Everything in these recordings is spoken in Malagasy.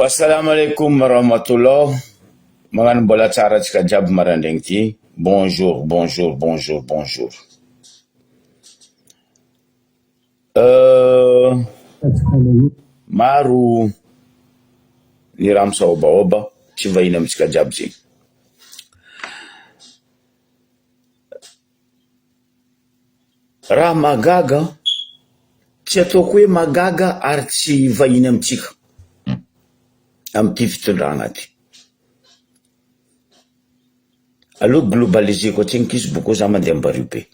Assalamu alaikum warahmatullah. Magnano mbola tsara antsika jiaby maraindraigny ty. Bonjour, bonjour, bonjour, bonjour. Maro ny raha misaobaoba tsy vahiny amitsika jiaby zegny. Raha magaga tsy ataoko hoe magaga ary tsy vahiny amitsika amty fitondrana ty. Aloha globaliseko atsy kisy boko za mandeha ambariw be.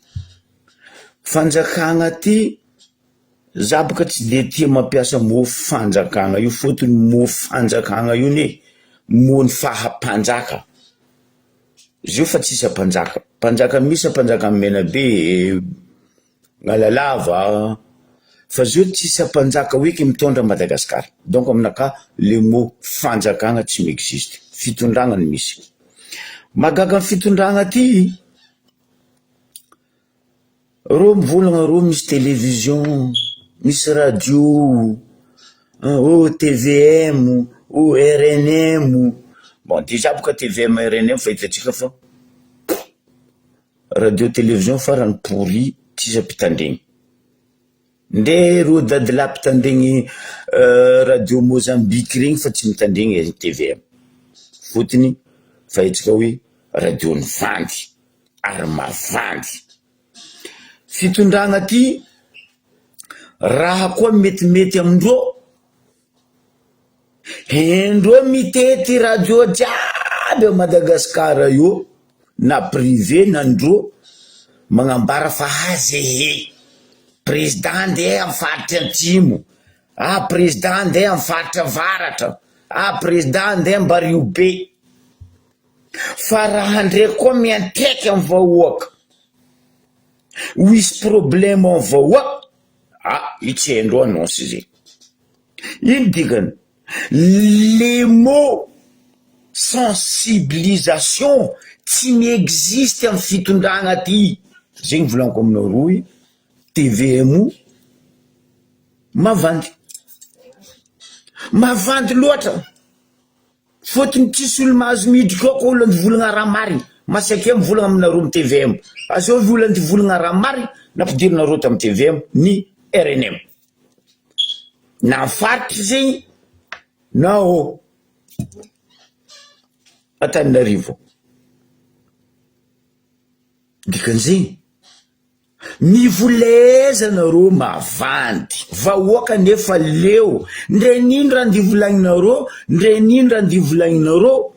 Fanjakagna ty zabaka tsy de tia mampiasa mofo fanjakagna io fotony mofo fanjakagna io ne mony fahampanjaka. Zio fa tsisy mpanjaka. Mpanjaka misy mpanjaka Menabe, Ngalalava, fa zio tsisy mpanjaka hoe mitondra Madagasikara. Donc aminaka le mot fanjakagna tsy m'existe. Fitondrana ny misy. Magaga fitondrana ty ro mivolagna ro misy télévision, misy radio, TVM, RNM. Bon, déjà boka TVM, RNM fa hitatsika fa radio télévision farany pourri tsisy mpitandregny. Nde ro dadila mpitandregny radio Mozambique regny fa tsy mitandregny TVM. Fotony fa hitsika hoe radio ny vandy ary mavandy. Fitondrana ty raha koa metimety amindreo. Hendreo mitety radio jiaby a Madagasikara io na privé na ndreo magnambara fa hazehe président ndeha amin'ny faritra antimo, président ndeha amin'ny faritra avaratra, président ndeha ambariw be. Fa raha ndray koa mianteky amin'ny vahoaka wisy problème amin'ny vahoaka, itsy haindreo annonce zegny. Ino dikany? Les mots sensibilisation tsy m'existe amin'ny fitondrana ty. Zegny volaniko aminao roy, TVM mavandy. Mavandy loatra. Fotony tsisy olo mahazo miditra ao olo volagna raha mariny. Masake mivolagna aminareo amin'ny TVM. Aseo olo volagna raha mariny nampidirinareo tamin'ny TVM ny RNM. Na faritra zegny na Antananarivo. Dikan'izegny mivoleza nareo mavandy vahoaka nefa leo. Ndre nindra ndivolagninareo, ndre nindra ndivolagninareo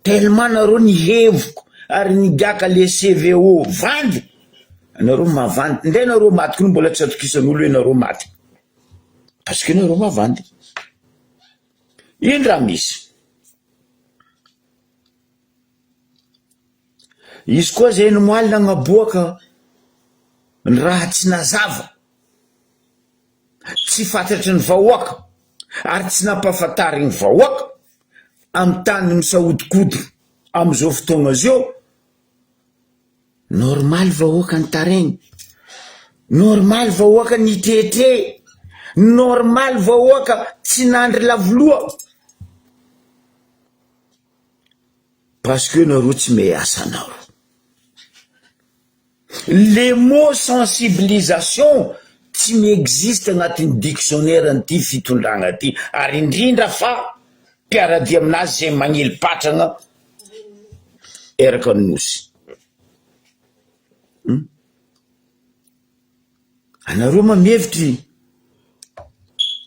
tellement nareo ny hevoko ary nigaka le CVO vandy. Nareo mavandy. Ndre nareo maty koa mbola tsy atokisan'olo hoe nareo maty. Parce que nareo mavandy. Ino raha misy? Izy koa zay nomaly nagnaboaka ny raha tsy nazava, tsy fantatry ny vahoaka ary tsy nampafantary ny vahoaka amin'ny tany misahodikodigny am'izao fotoagna zio. Normal vahoaka ny taregny, normal vahoaka ny tetre, normal vahoaka tsy nandry lavoloa. Parce que nareo tsy measa nareo. Les mots sensibilisation tsy m'existe agnatin'ny dictionnaire an'ity fitondrana ty. Ary indrindra fa mpiaradia aminazy zay magnely patragna eraka ny nosy. Anareo mamevitry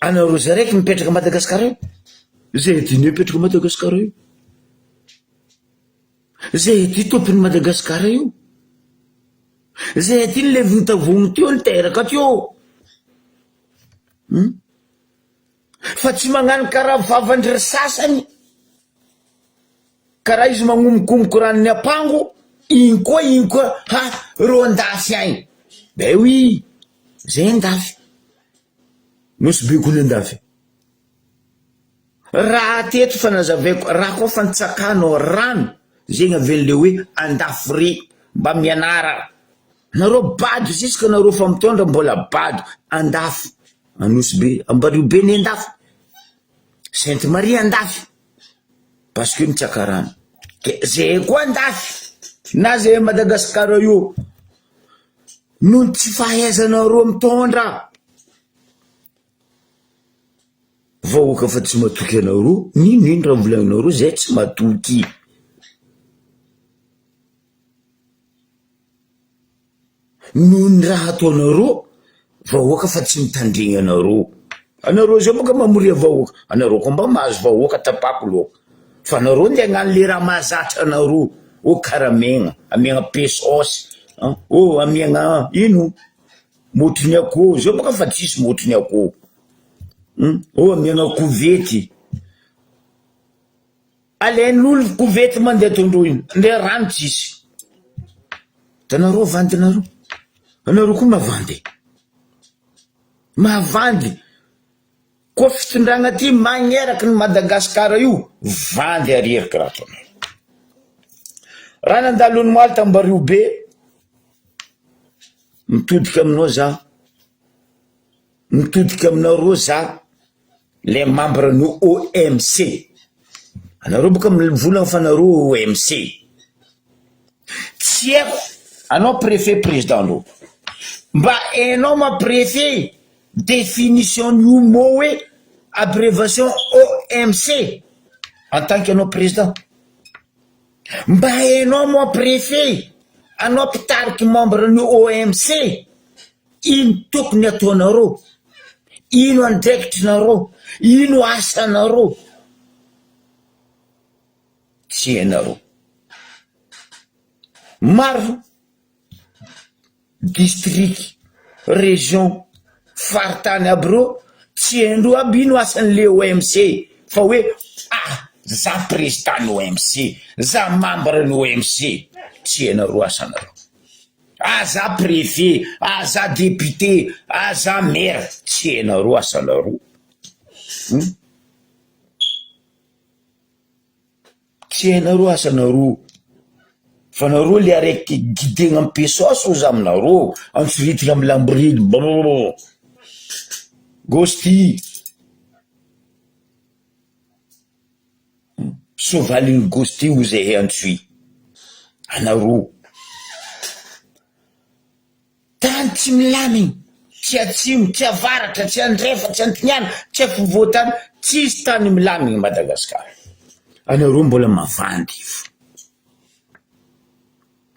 anareo zaraiky mipetraka Madagasikara io. Zay ty mipetraka Madagasikara io. Zay ty tompony Madagasikara io. Zay ty levy nitavogny teo niteraka teo. Fa tsy magnano karaha vavandry sasany, karaha izy magnomokomoko ranony ampango. Iny koa ro andafy agny. Ben oui, zay andafy. Nosy be koa andafy. Raha teto fanazavaiko, raha koa fantsakano rano, zegny aven'le hoe andafy mba mianara. Nareo bado ziska nareo fa mitondra mbola bado andafy. Anosy be ambariw be ny andafy. Sainte Marie andafy parce que mitsakarano zay koa andafy na zay Madagasikara io noho tsy fahaizanareo mitondra vahoaka fa tsy matoky anareo. Nino raha volagninareo zay tsy matoky? Noho ny raha ataonareo vahoaka fa tsy mitandregna anareo zay moka mamoria vahoaka, anareo koa mba mahazo vahoaka tapako loaka fa anareo nde hagnano le raha mahazatra anareo. Karaha amiagna pesosy amiagna ino motriny akoho zao boka fa tsisy motriny akoho. Amiagna kovety, alain'olo kovety mandeha tondroina nde rano tsisy. Tanareo vandinareo, anareo koa mavandy koa fitondragna ty magneraky ny Madagasikara io vandy areriky raha ataonao. Raha nandalony moaly Tambaribe mitodika aminao za, mitodika aminareo za le membre ny OMC. Anareo boka mivolagna fa anareo OMC. Tsy haiko anao préfet président ro mba hainao ma préfet définition io mot hoe abréviation OMC en tant que anao président? Mba hainao ma préfet anao mpitariky membre ny OMC ino tokony ataonareo, ino andraikitrinareo, ino asanareo? Tsy hainareo. Maro district, région, faritany aby reo tsy haindreo aby ino asan'le OMC fa hoe za président ny OMC, za membre ny OMC. Tsy hainareo asanareo. Za préfet, za député, za maire, tsy hainareo asanareo. Tsy hainareo asanareo. Fa nareo le araiky guidegna amin'ny pesosy ozy aminareo, antsoritigna amin'ny lambrily gosti sovaliny gosti ozy antsoi anareo. Tany tsy milamigny, tsy atsimo, tsy avaratra, tsy andrefa, tsy antiniana, tsy afovoatany, tsisy tany milamigny Madagasikara. Anareo mbola mavandy,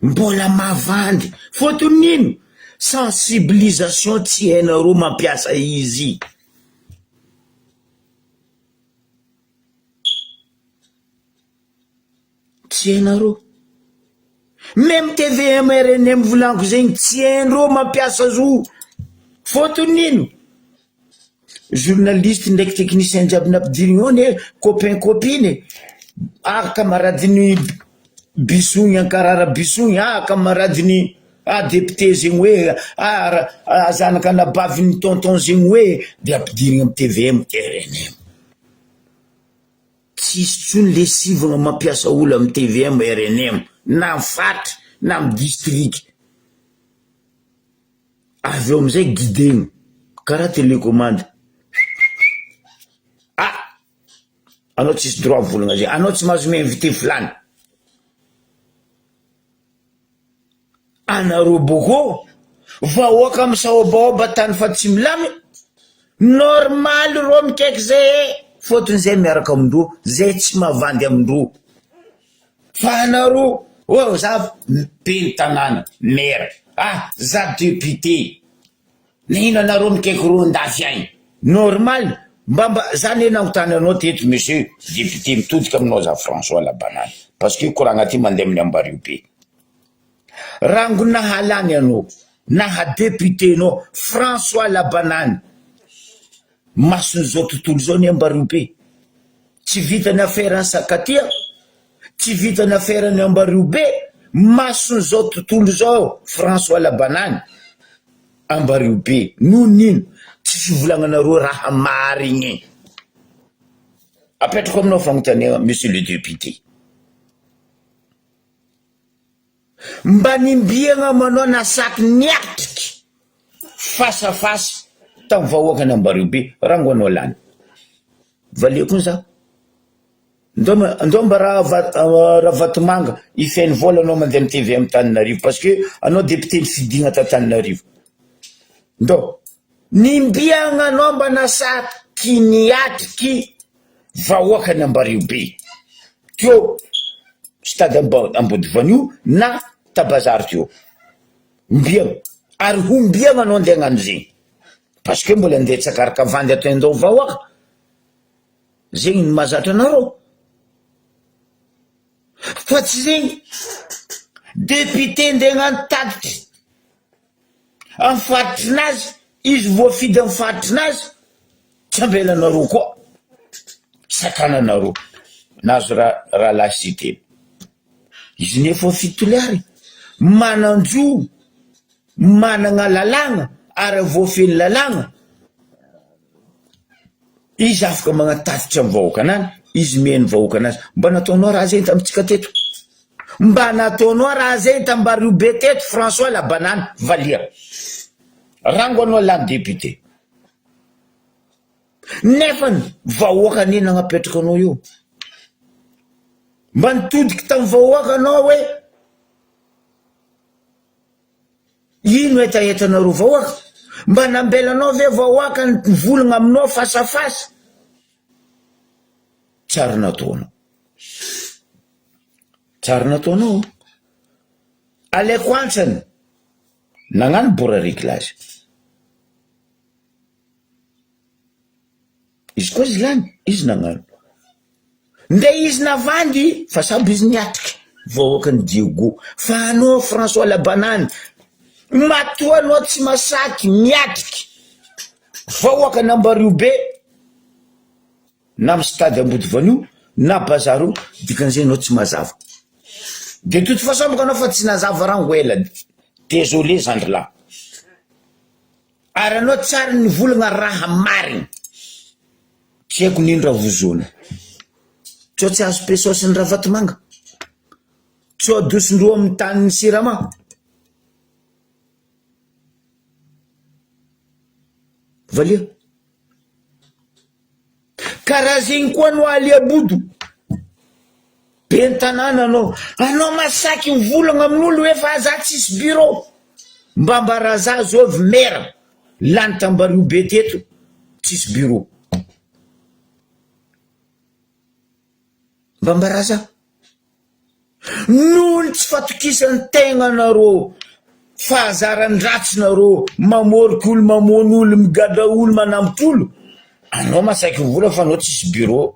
mbola mavandy. Fotony nino? Sensibilisation tsy hainareo mampiasa izy. Tsy hainareo. Même TVM RNM volaniko zegny tsy hainareo mampiasa zo. Fotony nino? Journaliste ndraiky technicien jiaby nampidirigny ony copain copine camaradiny Bisogny Ankarara Bisogny camaradiny député zegny hoe zanaka nabaviny tonton zegny hoe de ampidirigny amin'ny TVM RNM. Tsisy tsony le sivagna mampiasa olo amin'ny TVM RNM na amin'ny fatra na amin'ny district. Avy eo amizay guidegny karaha télécommande. Anao tsisy droit volagna zegny, anao tsy mahazo mi-invité fulany. Anareo boko vahoaka amin'ny sahobahoba tany fa tsy milamy normal ro mikaiky zay. Fotony zay miaraka amindreo, zay tsy mavandy amindreo. Fa anareo za ben'ny tanàna maire, za député, nino anareo mikaiky ro andafy agny? Normal mbamba zany nagnontany anao teto monsieur député mitodika aminao za François Labanany parce que koragna ty mandeha amin'ny Ambaribe. Rango nahalany anao naha député nao François Labanany masony zao tontolo zao ny Ambaribe. Tsy vitany affaire Sakatia, tsy vitany affaire ny Ambaribe, masony zao tontolo zao François Labanany Ambaribe. Noho nino? Tsy fivolagnanareo raha marigny. Apetrako aminao fagnontaniana monsieur le député. Mba nimbiagna manao nasaky niatriky face à face tamin'ny vahoaka ny Ambaribe rango anao lany. valiako za ndao mba raha Vatomanga ifeny vola anao mandeha amin'ny TV amin'ny Tananarivo parce que anao député nifidigna ta Tananarivo. Ndo nimbiagna anao mba nasaky niatriky vahoakany Ambaribe teo stade Ambodivanio na Tabazary teo mbiagna ary hombiagna anao andeha hagnano zegny parce que mbola andeha tsakaraka vandy ataondao vahoaka zegny ny mahazatra anareo. Fa tsy zegny député ndeha hagnano tatitry amin'ny faritrinazy izy voafidy amin'ny faritrinazy tsy ambelanareo koa sakananareo nazo raha lasiteny izy nefa voafidy toliary mananjo managna lalagna ary voafeny lalagna izy afaka magnatatitra amin'ny vahoaka anany izy miheny vahoaka anazy. Mba nataonao raha zegny tamitsika teto, mba nataonao raha zegny tam'Ambaribe teto François Labanany Valia rango anao lany député nefany vahoaka nini nagnapetraka anao io. Mba nitodiky tamy vahoaka anao hoe ino etaetanareo vahoaka, mba nambelanao ve vahoaka nivolagna aminao face à face. Tsara nataonao, tsara nataonao. Alaiko antsany nagnano bora réglage izy koa izy lany izy nagnano nde izy navandy fa samby izy niatriky vahoaka ny Diego. Fa anao François Labanany matoa anao tsy masaky miatriky vahoaka ny Ambaribe na amin'ny stade Ambodivanio na Bazaro dikan'izay anao tsy mazava. De toute façon boko anao fa tsy nazava rango ela, désolé zandrilahy. Ary anao tsara nivolagna raha marigny tsy haiko nindra vozona tsao tsy azo pesosy ny raha Vatomanga, tsao adosindroa amin'ny tany ny sirama. Valia karaha zegny koa no Aliabodo be ny tanàna anao masaky mivolagna amin'olo hoe fa za tsisy bureau. Mba mbaraza zovy mera lany t'Ambaribe teto tsisy bureau. Mba mbaraza noho tsy fatokisany tegna nareo fahazaran-dratsy nareo mamoriky olo mamony olo migada olo manambitra olo. Anao masaky mivola fa anao tsisy bureau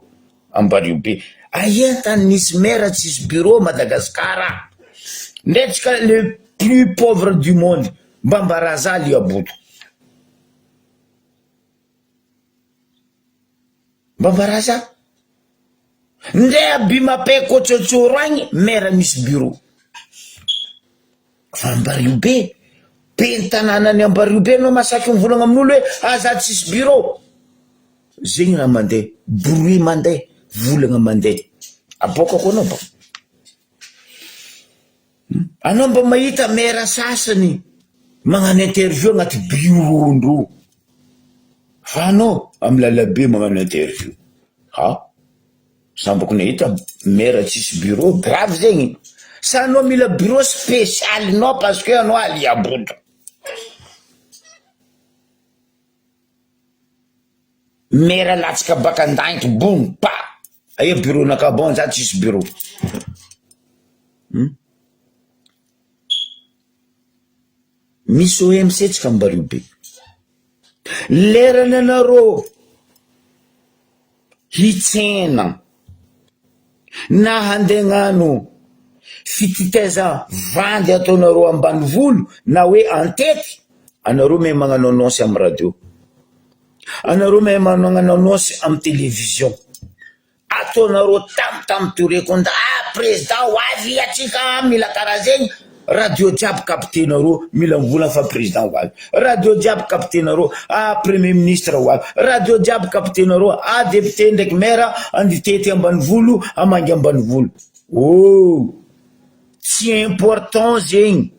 Ambaribe. Aia tany nisy mera tsisy bureau Madagasikara ndretsika le plus pauvre du monde. Mba mbaraza Aliabodo, mba mbaraza nde Abimape Kotsotsoro agny mera misy bureau. Fa Ambaribe be ny tanànany Ambaribe anao masaky mivolagna amin'olo hoe aza tsisy bureau. Zegny raha mandeha bruit mandeha volagna mandeha aboaka koa anao ba anao mba mahita mera sasany magnano interview agnaty bureau ndro fa anao amy lalabe magnano interview. Ha sambako nahita mera tsisy bureau grave zegny. Sa anao mila bureau spécial nao parce que anao Aliabodo. Mera latsaka baka andagnitry boum pa aia bureau nakabon za tsisy bureau. Misy OMC tsika Ambaribe lerana anareo hitsena na handegnano fititeza vandy ataonareo ambanivolo na hoe antety, anareo me magnano annonce amy radio, anareo me magnano annonce amy télévision, ataonareo tam torekon da président hoavy atsika mila karaha zegny. Radio jiaby captenareo mila mivolagna fa président hoavy, radio jiaby captenareo premier ministre hoavy, radio jiaby captenareo député ndraiky maire anditety ambanivolo amangy ambanivolo. Oh, tsy important zegny,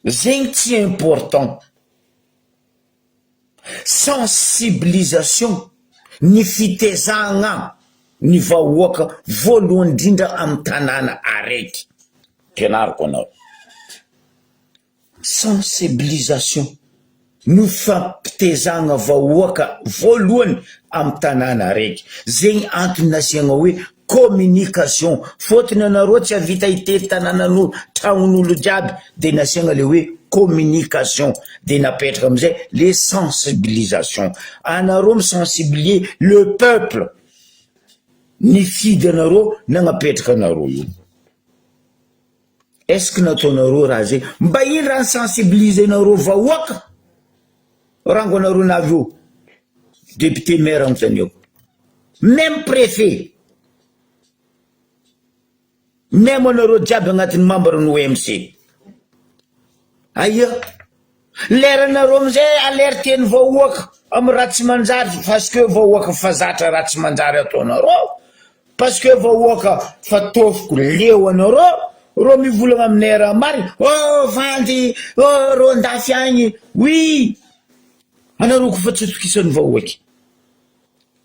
zegny tsy important. sensibilisation ny fitezagna ny vahoaka voalohany indrindra amin'ny tanàna araiky. Fianarako anao. Sensibilisation ny fampitezagna vahoaka voalohany amin'ny tanàna araiky. Zegny antony nasiagna hoe communication. Fotony anareo tsy avita hitety tanànan'olo tragnon'olo jiaby de nasiagna le hoe communication, de napetraka amizay le sensibilisation. Anareo misensibilier le peuple, ny fidy anareo nagnapetraka anareo io. Est-ce que nataonareo raha zay? Mba ino raha sensibiliser anareo vahoaka? Rango anareo navy io député maire antaniako, même préfet, même anareo jiaby agnatin'ny membre ny OMC. Aia, leranareo amizay alerteny vahoaka amy raha tsy manjary, parce que vahoaka fa zatra raha tsy manjary ataonareo, parce que vahoaka fa tofoko leo anareo. Ro mivolagna aminay raha marina, oh vandy, oh ro andafy agny, oui, anareo ko fa tsy tokisan'ny vahoaky.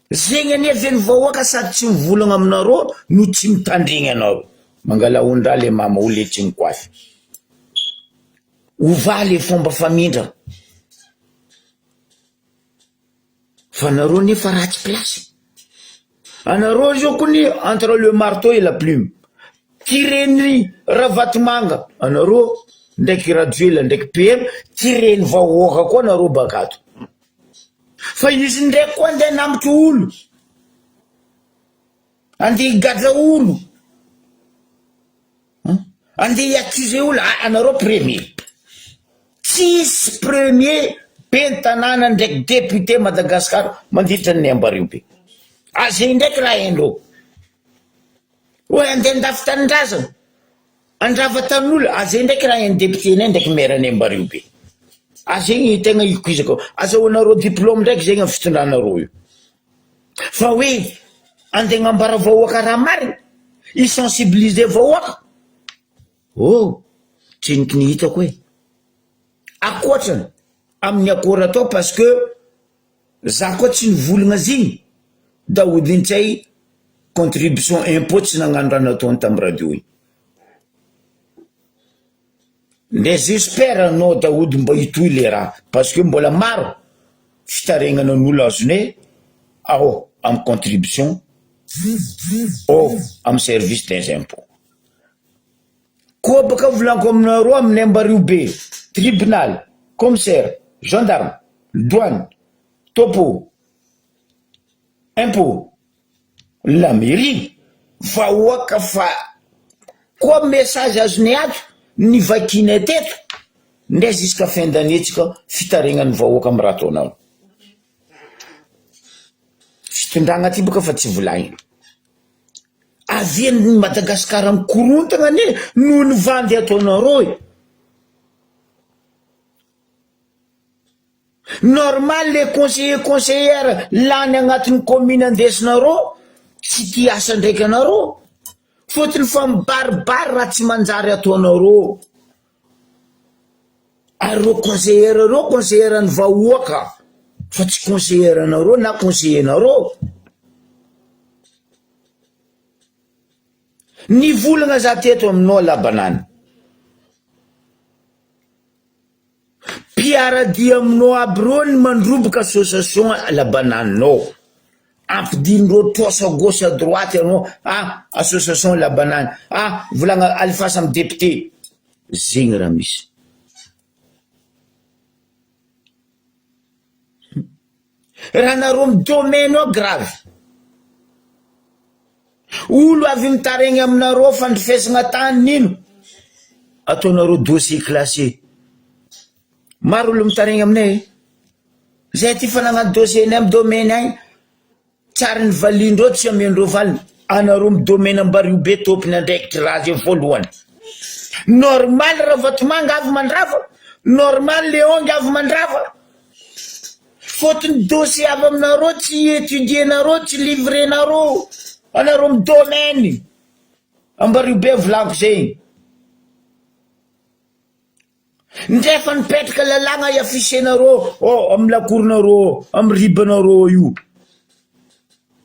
Zegny anefa ny vahoaka sady tsy mivolagna aminareo no tsy mitandregny anareo. Mangala ondra le mama ho letsy ny koafy. Ova le fomba famindra. Fa anareo nefa ratsy place. Anareo zao kony entre le marteau et la plume. Tireny ravatimanga anareo ndraiky radioela ndraiky PM, tireny vahoaka koa anareo bakato. Fa izy ndraiky koa andeha nambotra olo, andeha higadra olo, andeha accuse olo, anareo premier. Tsisy premier ben tanàna ndraiky député Madagascar mandritra ny Ambaribe. Azay ndraiky raha endreo. Oe andeha andafy tanindrazana, andrava tan'olo, azay ndraiky raha en député nay ndraiky maire any Ambaribe. Azegny tegna ikuizako. Azahoanareo diplôme ndraiky zegny amin'ny fitondranareo io. Fa hoe andeha agnambara vahoaka raha marina, isensibiliser vahoaka. Oh, tsy ny hitako hoe akoatrany amin'ny akora atao, parce que za koa tsy nivolagna zigny daodintsay contribution impôt tsy nagnano raha nataony tamin'ny radio iny. Nde j'espère anao daody mba hitoy le raha, parce que mbola maro fitaregnana n'olo azone ao amin'ny contribution ao amin'ny service des impôts. Koa baka volanko aminareo amin'ny Ambaribe, tribunal, commissaire, gendarme, douane, topo, impôt, la mairie, vahoaka fa koa message azony ato ny vakina teto ndray jusqu'à fin d'année tsika fitaregnany vahoaka amin'ny raha ataonao. Fitondragna ty boka fa tsy volagny. Avian'ny Madagasikara mikorontagna ne noho ny vandy ataonareo. Normal les conseillères lany agnatin'ny commune andesinareo tsy ty asa ndraiky anareo. Fotony fa mibaribary raha tsy manjary ataonareo. Ary reo conseillère ny vahoaka fa tsy conseillère anareo na conseiller nareo. Ny volagna za teto aminao Labanany, mpiaradia aminao aby reo ny mandroboka association Labananao, ampidinireo tosa gauche à droite anao, association Labanany, volagna alifasa amin'ny député. Zegny raha misy. Raha nareo amin'ny domaine ao grave. Olo avy mitaregny aminareo fandrifesagna tany nino, ataonareo dossier classé. Maro olo mitaregny aminay, zay ty fa nagnano dossier nay amin'ny domaine agny, tsary ny valindreo tsy amiandreo valiny. Anareo amin'ny domaine Ambaribe tompony andraikitry raha zay voalohany. Normal raha Vatomanga avy mandrava, normal Leongy avy mandrava. Fotony dossier avy aminareo tsy étudienareo, tsy livrenareo. Anareo amin'ny domaine Ambaribe volako zegny. Ndrefa nipetraka lalagna iafisenareo amin'ny lakoronareo amin'ny ribanareo io.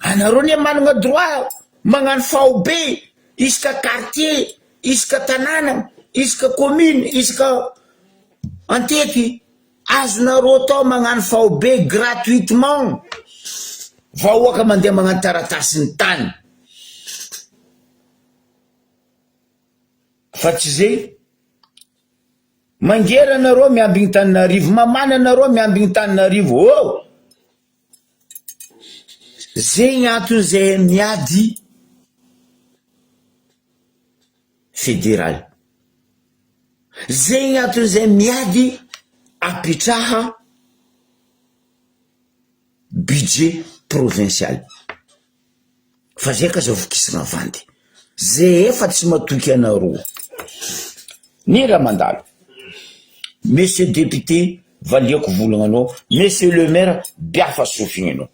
Anareo ne manana droit magnano faobe isaka quartier, isaka tanàna, isaka commune, isaka antety. Azonareo tao magnano faobe gratuitement. Vahoaka mandeha magnano taratasy ny tany. Fa tsy zay mangera anareo miambigny Tananarivo, mamana anareo miambigny Tananarivo. Oh, zegny antony zay miady fédéral, zegny antony zay miady apitraha budget provincial. Fa zay ka zao vokisana vandy zay efa tsy matoky anareo. Ny raha mandalo, monsieur député valiako volagnanao, monsieur le maire biafa sofinanao.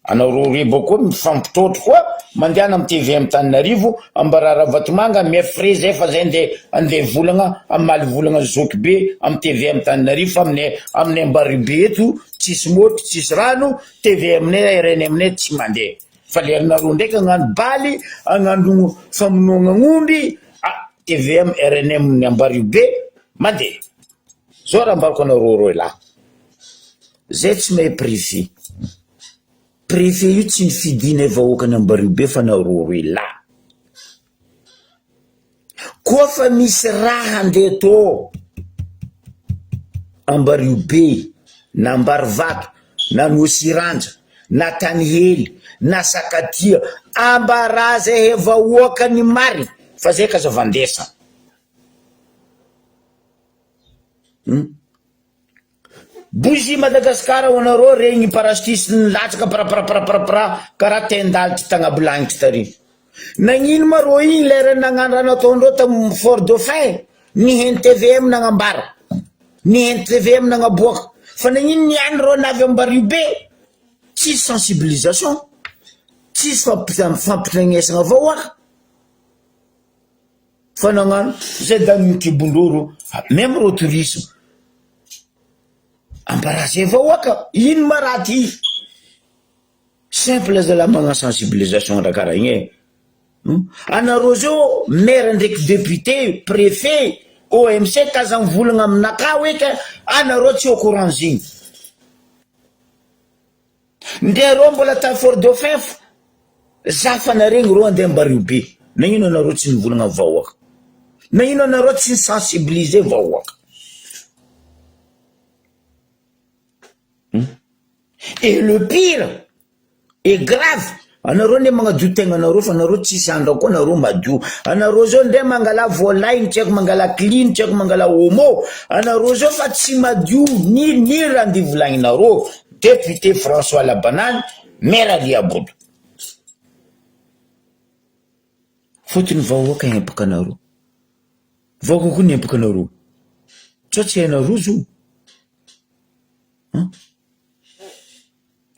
Anareo reba koa mifampitrotro koa mandeana amin'ny TVM Tananarivo ambarara Vatomanga mefre zay fa zay ande volagna amaly volagna zoky be amin'ny TVM Tananarivo fa amin'ny Ambaribe eto tsisy motro tsisy rano, TVM ne RNM ne tsy mandeha. Fa lerinareo ndraiky agnano baly, agnano famonoagna ng'omby, TVM RNM ny Ambaribe mandeha. Zao raha ambarako anareo roy lahy, zay tsy mahay préfet. Préfet io tsy nifidina vahoaka ny Ambaribe fa nareo roy lahy. Koa fa misy raha andeha tô Ambaribe na Ambarivato na Nosiranja na Tanihely na Sakatia, ambaraza vahoaka ny mari fa zay ka zavandesa. Bougie Madagascar onareo regny parastisy nilatsaka pra karaha tendalitry tagnabolangitry tary. Nagnino marô igny lera nagnano raha nataondreo tamin'ny Fort Dauphin, niheny TVM nagnambara, niheny TVM nagnaboaka. Fa nagnino niany rô navy Ambaribe, tsisy sensibilisation, tsisy fampitregnesana vahoaka. Fa nagnano zay da mikibondroro même rô tourisme ambaraza vahoaka, ino maraty? Simple zala magna sensibilisation raha karaha igny. Anareo zao maire ndraiky député, préfet, OMC kaza mivolagna aminaka hoe anareo tsy au courant zigny. Ndereo mbola ta Fort Dauphin zafana regny ro andeha Ambaribe. Nagnino anareo tsy nivolagna vahoaka? Nagnino anareo tsy sensibiliser vahoaka? Et le pire et grave, anareo ne magnadio tegna anareo fa anareo tsisy andra koa anareo madio. Anareo zao nde mangala volaigny, tsy haiko mangala clean, tsy haiko mangala homo. Anareo zao fa tsy madio ni raha ndi volagninareo. Député François Labanane, maire Aliabodo. Fotony vahoaka empaka anareo. Vahoaka koa ny empaka anareo. Tsao tsy hainareo zo.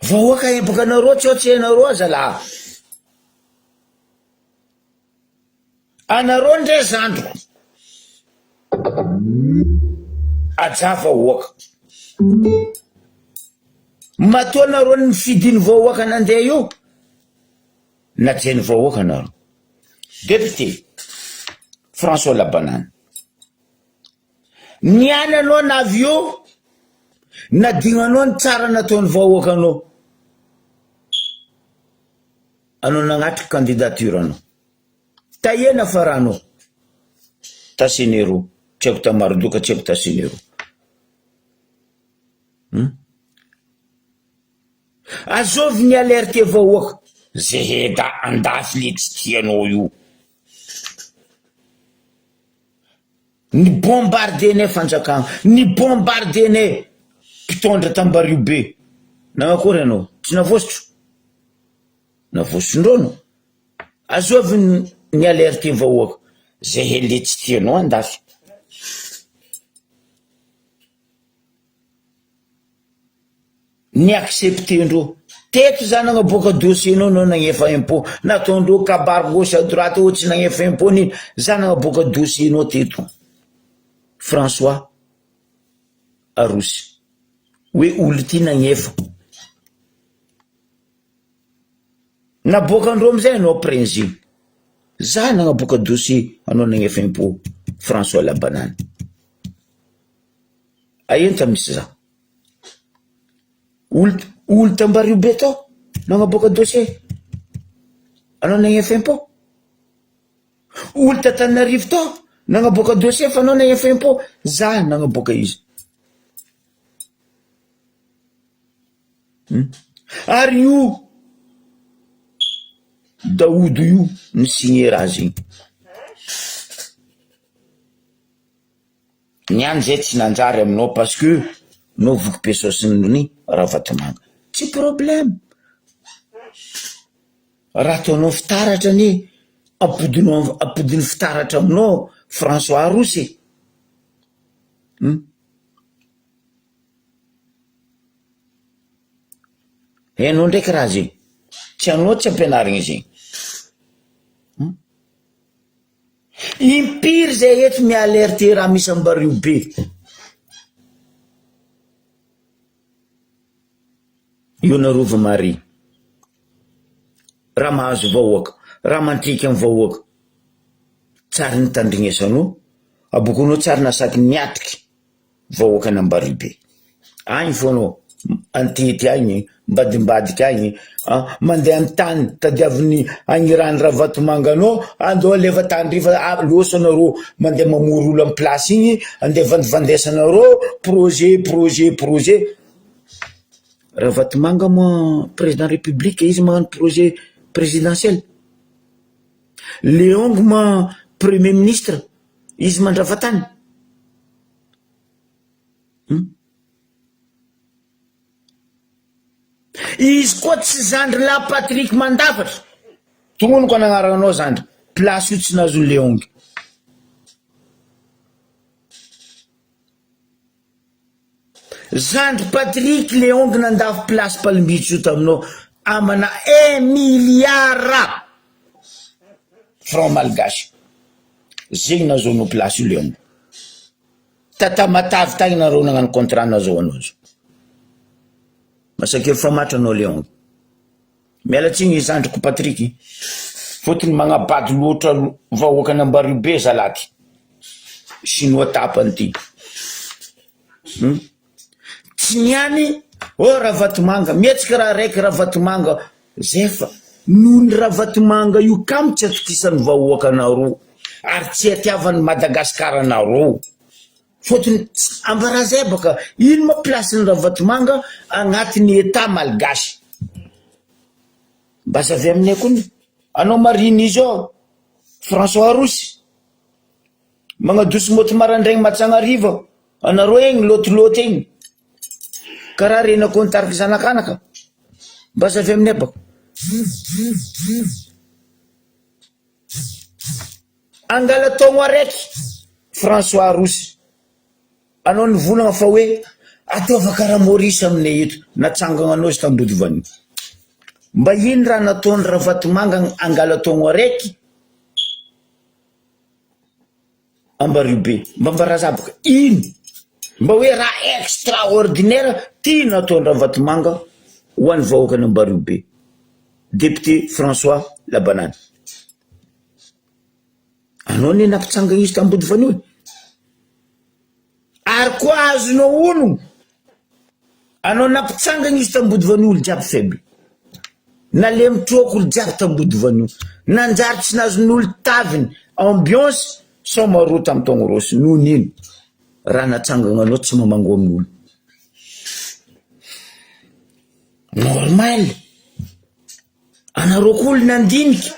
Vahoaka empaka anareo tsao tsy hainareo zala. Anareo ndre zandroko aja vahoaka. Matoa anareo ny fidiny vahoaka nandeha io, najeny vahoaka anareo. Député François Labanane, niany anao navy io, nadignanao ny tsara nataony vahoaka anao. Anao nagnatry candidature anao. Tahena faranao. Tasinero, tsy haiko tamarodoka, tsy haiko tasinero. Azovy ny alerte vahoaka. Zay da andafy le tsy tianao io. Ny bombarde ne fanjakana, ny bombarde ne mpitondra t'Ambaribe. Nagnakory anao? Tsy navositro? Navositron-dreo anao. Azovy ny alerte vahoaka. Zay le tsy tianao andafy. Ny acceptendreo. Teto za nagnaboaka dossier nao nagnefa impôt. Nataondreo kabary gauche à droite ô tsy nagnefa impôt nini. Za nagnaboaka dossier nao teto. François arosy hoe olo ty nagnefa naboaka andro amizay anao prenzy za nagnaboaka dossier anao nagnefa impo François Labanane aenta misy za olo Tambariobe tao nagnaboaka dossier anao nagnefa impo olo Tatanarivo tao nagnaboaka dossier fa anao nagnefa impo za nagnaboaka izy ary io Daoud io ny signé raha zegny niany zay tsy nanjary aminao parce que no voky pesosiny Ravatomanga tsy problème raha ataonao fitaratra ny apodiny fitaratra aminao François Arosy enao ndraiky raha zegny tsy anao tsy ampianarigny zegny impiry zay eto mialerte raha misy Tambariobe io narova mari raha mahazo vahoaka raha mantriky amin'ny vahoaka tsary nitandrignesanao abokanao tsary nasaky niatriky vahoaka an'Ambaribe agny foanao antety agny mbadimbadika agny mandeha amin'ny tany tadiaviny agny Ravatomanga anao andao alefa tandrifa loso anareo mandeha mamory olo amin'ny place igny andeha vandivandesanareo projet Ravatomanga moa président république izy magnano projet présidentiel Leong ma premier ministre izy mandravatany izy koa tsy zandry la Patrick Mandafatra tongonoko anagnaragnao zandry place io tsy nazo Leong zandry Patrick Leong nandafy place Palimbitso io taminao amana 1 milliard franc malgasy zegny nazaonao place io Leong tata Matavy tagny nareo nagnano contrat nazao anao zo masakely famatra anao Leong mialatsigny zandriko Patrick fotony magnabady loatra vahoaka an'Ambaribe zalaty sinoa tapany ty tsy niany Ravatomanga mietsika raha raiky Ravatomanga zay fa noho ny Ravatomanga io kamo tsy atokisan'ny vahoaka anareo ary tsy atiavan'ny Madagasikara anareo fotony ambarazay baka ino ma place ny Ravatomanga agnatin'ny état malgasy mba savy aminay kony anao mariny izy ao François Arosy magnadoso moto marandraigny Matsanarivo anareo egny lotiloty egny karaha renako nitariky zanakanaka mba savy aminay baka angala taogno araiky François Arosy anao nivolagna fa hoe ataova karaha Maurice aminay eto natsangana anao izy tambody vanio mba ino raha nataony Ravatomanga angala taogno araiky Ambaribe mba mbarazabaka ino mba hoe raha extraordinaire ty nataony Ravatomanga ho an'ny vahoaka an'Ambaribe député François Labanane anao ne nampitsangana izy tambody vanio ary koa azonao ono anao nampitsangana izy tambody vanio olo jiaby faible nale mitroaka olo jiaby tambody vanio nanjary tsy nazon'olo taviny ambiance somarota tamy taogno rosy noho nino raha natsangana anao tsy mamango amin'olo normal anareo koa olo nandiniky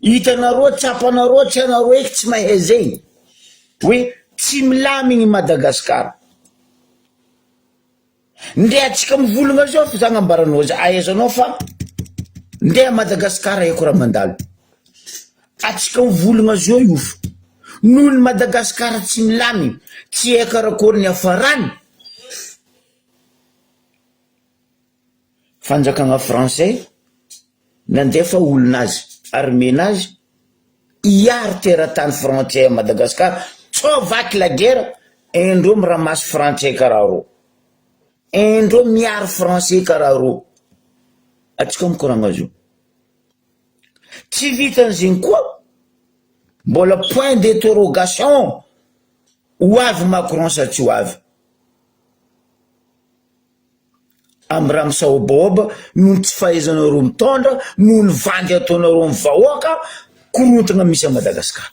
hitanareo tsapanareo tsy anareo eky tsy mahay zegny hoe tsy milamigny Madagasikara ndre atsika mivolagna zao fa za nambaranao za ahaizanao fa ndre Madagasikara eko raha mandalo atsika mivolagna zao io fa noho ny Madagasikara tsy milamigny tsy hay karakory ny hafarany fanjakagna français nandefa olonazy armenazy hiary teratany frontière Madagasikara tsao vaky la guerre endreo miramasy frantsay karaha ro, endreo miaro français karaha ro. Atsika mikoragna azy io. Tsy vitan'izegny koa, mbola point d'interrogation, ho avy Macron sa tsy ho avy. Amin'ny raha misaobaoba noho tsy fahaizanareo mitondra, noho ny vandy ataonareo amin'ny vahoaka, korontana misy a Madagasikara.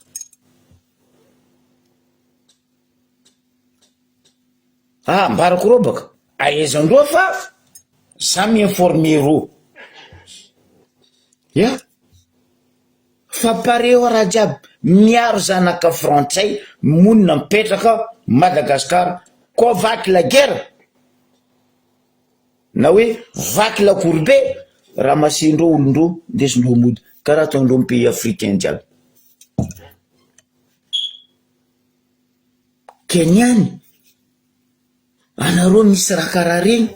Ambarako rô baka, ahaizandreo fa za mi-informer ro. Ya, fa pareo raha jiaby miaro zanaka frantsay monina mipetraka Madagasikara, koa vaky la guerre na hoe vaky la courbe, raha masindreo olondreo ndesindreo mody karaha ataondreo pays africain jiaby. Kenyany anareo misy raha karaha regny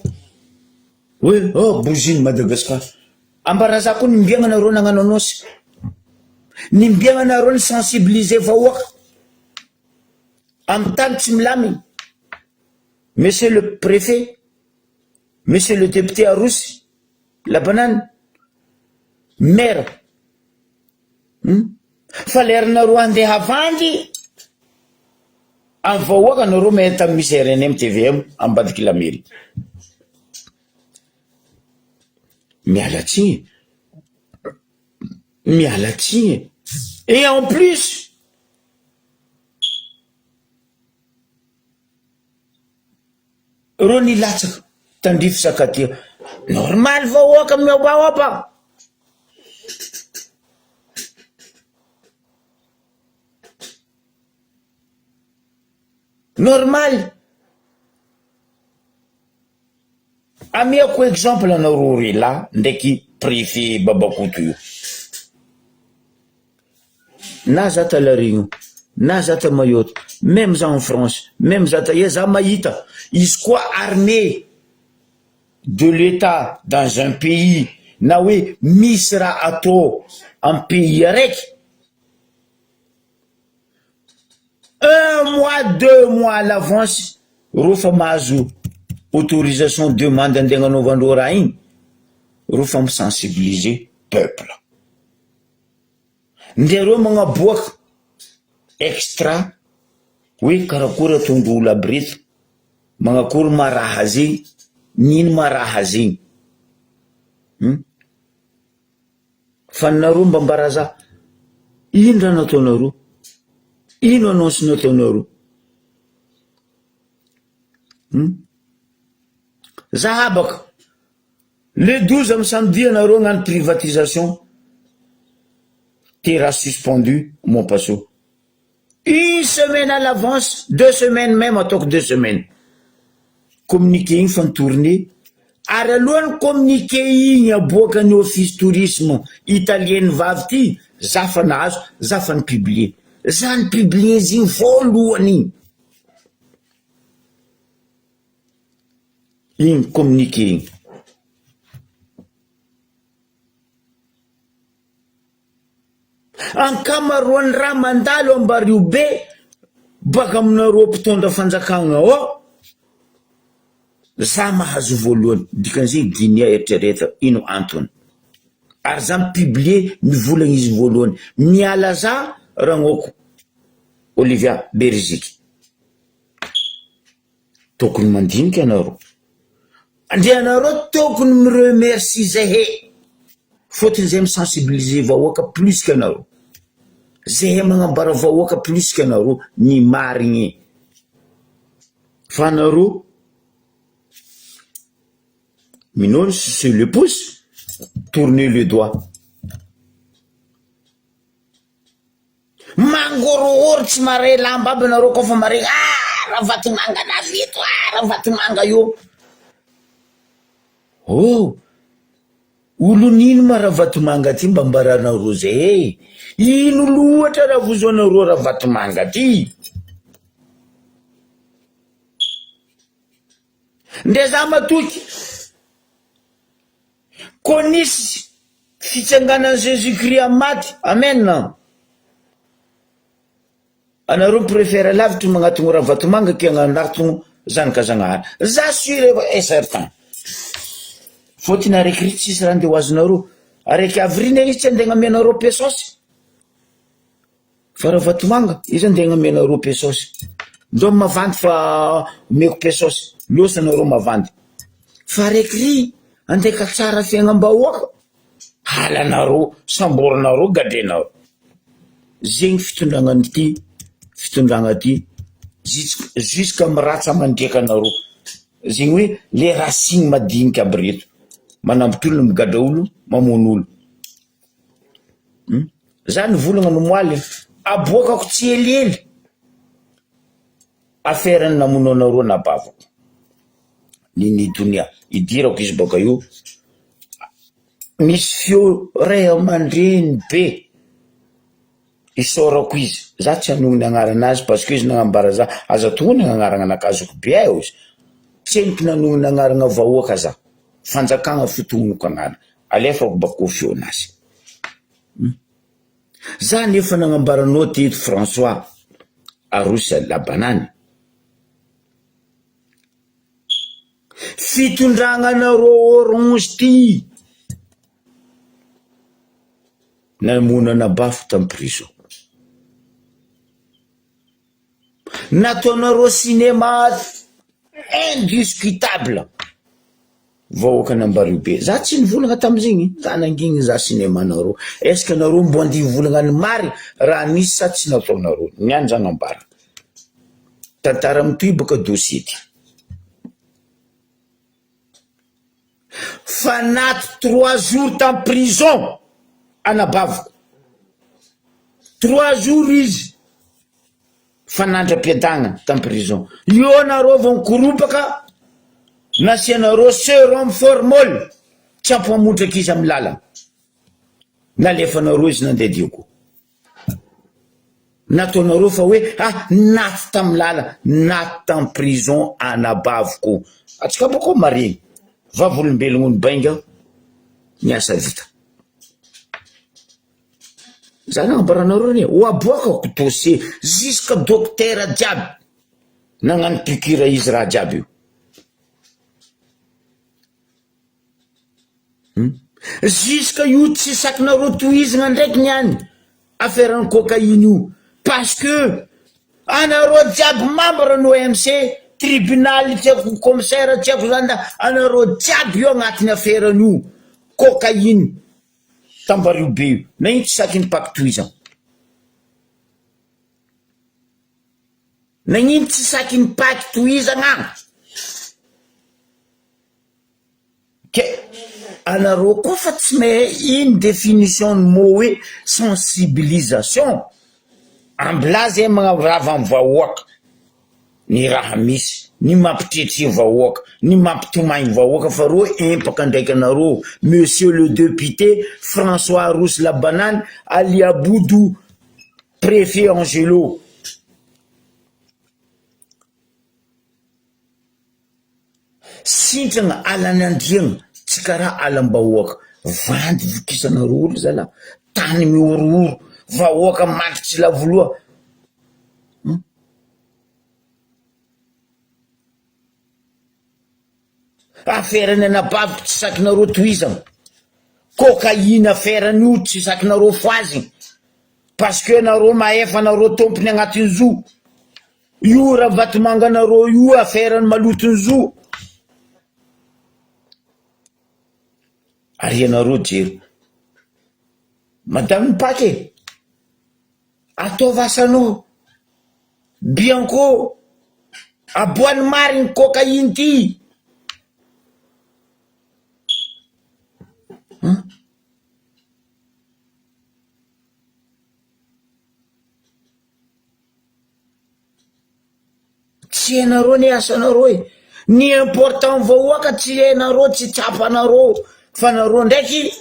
hoe boziny Madagasikara. Ambaraza koa nimbiagna anareo nagnano anonsy, nimbiagna anareo ny sensibiliser vahoaka amin'ny tany tsy milaminy. Monsieur le préfet, monsieur le député Arosy Labanane, maire, fa lerinareo andeha havandy amin'ny vahoaka anareo mahita misy RNM TVM ambadiky la mairie. Mialatsigny, mialatsigny. Et en plus, reo nilatsaka tandrify sakatia. Normal vahoaka miaobaoba. Normal. Amiako exemple anareo rela ndraiky préfet Babakoto io. Na za ta Larigno, na za ta Mayotte, même za en France, même za ta za mahita izy koa armée de l'État dans un pays, na hoe misy raha atao amin'ny pays araiky, 1 mois 2 mois à l'avance reo fa mahazo autorisation demande andeha agnanaovandreo raha igny, reo fa misensibiliser peuple. Ndereo magnaboaka extra hoe karakory ataondreo olo aby reto, magnakory maraha zegny, nino maraha zegny. Fa nareo mba mbaraza ino raha nataonareo, ino annonce nataonareo. Zahabaka le 12 amin'ny samedi anareo gnano privatisation, terrasse suspendu mon passo. 1 semaine à l'avance, 2 semaines même, ataoko 2 semaines. Communiqué igny fa tourné, ary alohany communiqué igny aboaka ny office tourisme italien vavy ty, za fa nahazo, za fa nipublier. Za nipublier izy igny voalohany igny. Igny communiqué igny. Ankamaroan'ny raha mandalo ambario be baka aminareo mpitondra fanjakagna za mahazo voalohany, dikan'izay dinia eritreretra ino antony. Ary za mipublier mivolagna izy voalohany, miala za ragnoko Olivia Beriziki. Tokony mandinika anareo, andre anareo tokony miremercie zahe, fotony zay misensibiliser vahoaka plus kanareo, zahe magnambara vahoaka plus kanareo ny marigny. Fa nareo minone sur le pouce, tournez le doigt. Mangorohoro tsy maray lamba aby nareo kofa maray, raha vatomanga navito, raha vatomanga io. Olo nino ma raha vatomanga ty mba mbaranareo zay? Ino loatra raha vozonareo raha vatomanga ty? Nde za matoky ko nisy fitsanganan Jésus Christ maty, amen. anareo préfère lavitra magnatony Ravatomanga ke agnatony Zanakazanahary. Za sûr est certain. Fôtiny araiky ry tsisy raha andeha ho azonareo. Araiky avrina izy tsy andeha agnamenareo pesosy. Fa Ravatomanga izy andeha agnamenareo pesosy. Ndao mavandy fa meko pesosy. Losa anareo mavandy. Fa araiky ry andeka tsara fiagnam-bahoaka. Halanareo, samboranareo, gadrenareo. Zegny fitondragna ty jusqu'à miratsa mandreka anareo. Zegny hoe le racine madinika aby reto. Manambotry olo, migadra olo, mamono olo. Zany volagna no moaly aboakako tsy eliely affaire namono anareo nabavako. Nini donia idirako izy baka io misy feo ray aman-dreny be isorako izy. Za tsy anogny agnaranazy parce que izy nagnambara za aza togny agnarana nakazoko be aho izy. Tseniky nanogny agnarana vahoaka za. Fanjakagna fotognoko agnarana. Alefako bako feonazy. Za nefa nagnambaranao teto François Arosa Labanany. Fitondragnanareo Orange ty namono anabafo tamy prison. Nataonareo cinéma indiscutable vahoaka Nambarobe. Za tsy nivolagna tamizigny. Za nangigny za cinéma nareo. Est-ce que nareo mbo andihy volagna ny mary raha nisy sa tsy nataonareo? Niany za nambara. Tantara mitoy baka dossier ty. Fa naty 3 jours tam prison anabaviko. 3 jours izy fanandram-piadagna tam prison. Io nareo vao nikoropaka nasianareo sérum formol tsy ampamondraka izy amy lala. Nalefanareo izy nandediako. Nataonareo fa hoe naty tam lala, naty tam prison anabaviko. Atsika bako mariny. Vavolombelogno ny bainga niasa vita. Za nagnambaranareo ne ho aboakako dossier jusqu'à docteur jiaby nagnano piqûre izy raha jiaby io. Jusqu'à io tsy sakinareo tohizagna ndraiky niany affaire ny cocaïne io. Parce que anareo jiaby membre ny OMC, tribunal tsy haiko, commissaire tsy haiko zany da anareo jiaby io agnatiny affaire io cocaïne Tambarobe io. Na ino tsy sakiny paky tohizagna? Na ino tsy sakiny paky tohizagna? Ke anareo koa fa tsy mahay ino définition ny mot hoe sensibilisation. Amblazy magnarava amy vahoaka ny raha misy, ny mampitretry vahoaka, ny mampitomagny vahoaka. Fa ro empaka ndraiky anareo monsieur le député François Arosa Labanany Aliaboudou préfet Angelo. Sintragna alan'andriagna tsy karaha alam-bahoaka. Vandy vokisanareo olo zala, tany miorooro, vahoaka mangitry lavoloa. Affaire ny anabaviko tsy sakinareo tohizagna. Cocaïne affaire n'io tsy sakinareo foazigny. Parce que nareo maefa nareo tompony agnatiny zo. Io Ravatomanga nareo io affaire ny malotony zo. Arianareo jery. Madame Mpake, ataova asanao. Bianco, aboany mariny cocaïne ty. Tsy hainareo ny asanareo e. Ny important vahoaka tsy hainareo, tsy tsapanareo. Fa nareo ndraiky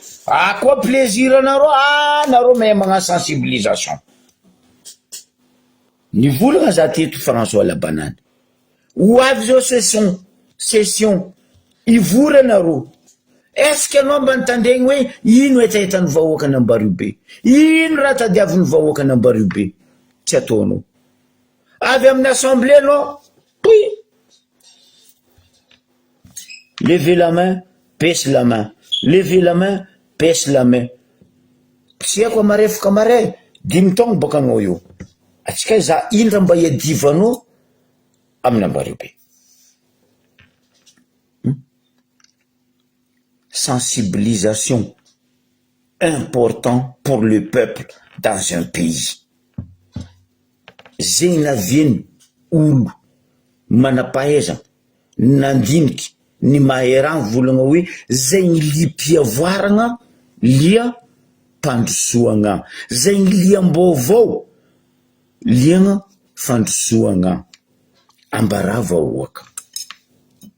koa plaisir anareo. Nareo mahay magnano sensibilisation. Nivolagna za teto François Labanany. Ho avy zao session ivory anareo. Est-ce que anao mba nitandregny hoe ino etaetany vahoaka Nambarobe? Ino raha tadiavin'ny vahoaka Nambarobe? Tsy ataonao. avy amin'ny assemblée anao, oui. Levez la main, baisse la main. Levez la main, baisse la main. Tsy haiko amarefaka maray, 5 taogno baka anao io. Atsika za indra mba hiadivanao amin'ny Ambaribe. Sensibilisation important pour le peuple dans un pays. Zegny naviany olo manapahezana nandiniky ny maheran volagna hoe zegny liam-piavoarana lia mpandrosoagna, zegny liam-baovao liagna fandrosoagna. Ambarava ohaka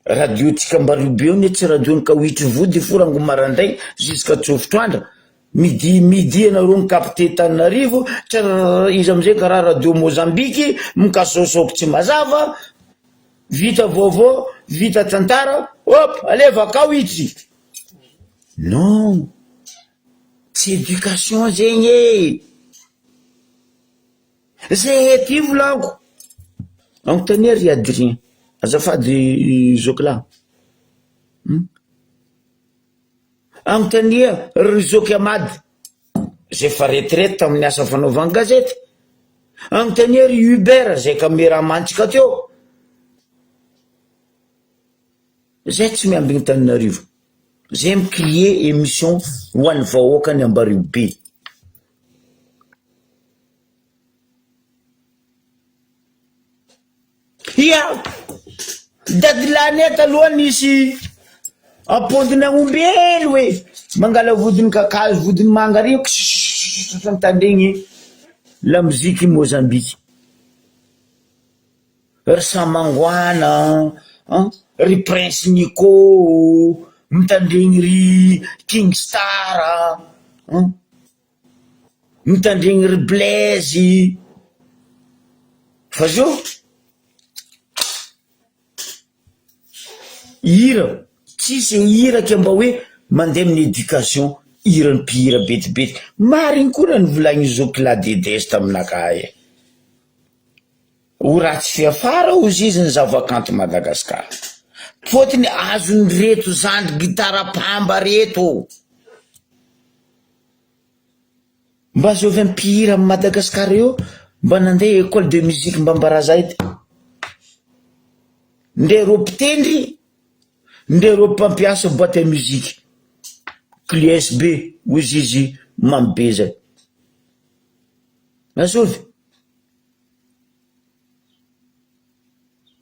radio tsika Ambaribe io tsy radio ka witry vody forango marandray jusqu'à tsofotro andra midi anareo mikapite Tananarivo izy amizay karaha radio Mozambique mikasosoko tsy mazava vita vaovao vita tantara hop aleva ka witry. Non, c'est éducation zegny zay ty volako anontania ry Adrien azafady zoky anontania ry Zoky Amady zay fa retraite tamin'ny asa fanaovana gazety, anontania ry Hubert zay ka mera mantsika teo, zay tsy miambigny Tananarivo, zay micrie émission ho an'ny vahoaka ny Ambaribe. Ia dadilany eto aloha nisy ampondiny aombely hoe mangala vodiny kakazo vodiny mangario tandregny la musique Mozambique. Ry Samangoana, ry Prince Nico mitandregny ry King Star, mitandregny ry Blaise. Fa zo hira tsisy hira ke mba hoe mandeha amin'ny éducation hira ny mpihira betibety mariny koa raha nivolagny Zoky la dedesy taminakahy ho ratsy fiafara ozy izy ny zavakanto Madagasikara fotony azony reto zandry gitara pamba reto mba zovy mpihira amin'ny Madagasikara io mba nandeha école de musique mba mbaraza edy nde ro mpitendry nde ro mpampiasa boîte à musique clé USB ozy izy mambe zay nazovy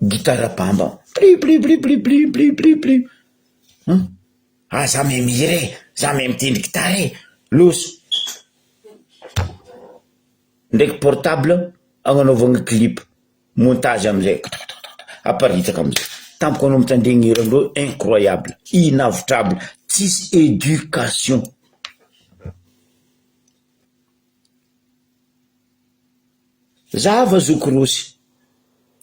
gitara pamba pli za me mihira za me mitendry gitara loso ndraiky portable agnanaovagna clip montage amizay aparitaka amizay tampoko anao mitandregny hira andreo incroyable inavitable tsisy éducation. Zava Zoky Rosy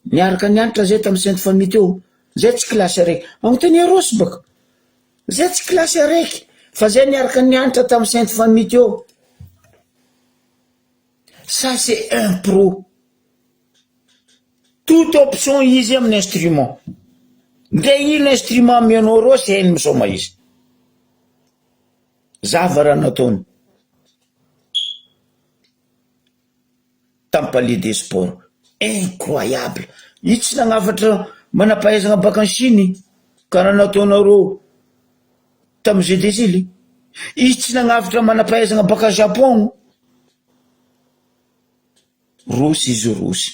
niaraka nianatra zay tamin'ny Sainte Famille teo zay tsy kilasy araiky anontania Rosy baka zay tsy kilasy araiky fa zay niaraka nianatra tamin'ny Sainte Famille teo. Ça c'est un pro, toute option izy amin'ny instrument nde ino instrument amianao Rosy hainy misoma izy zava raha nataony tamin'ny palais des sports incroyable. Io tsy nagnafatra manampahaizana baka any Chine karaha nataonareo tamin'ny Jeux des Îles. Io tsy nagnafatra manampahaizana baka Japon. Rosy izy Rosy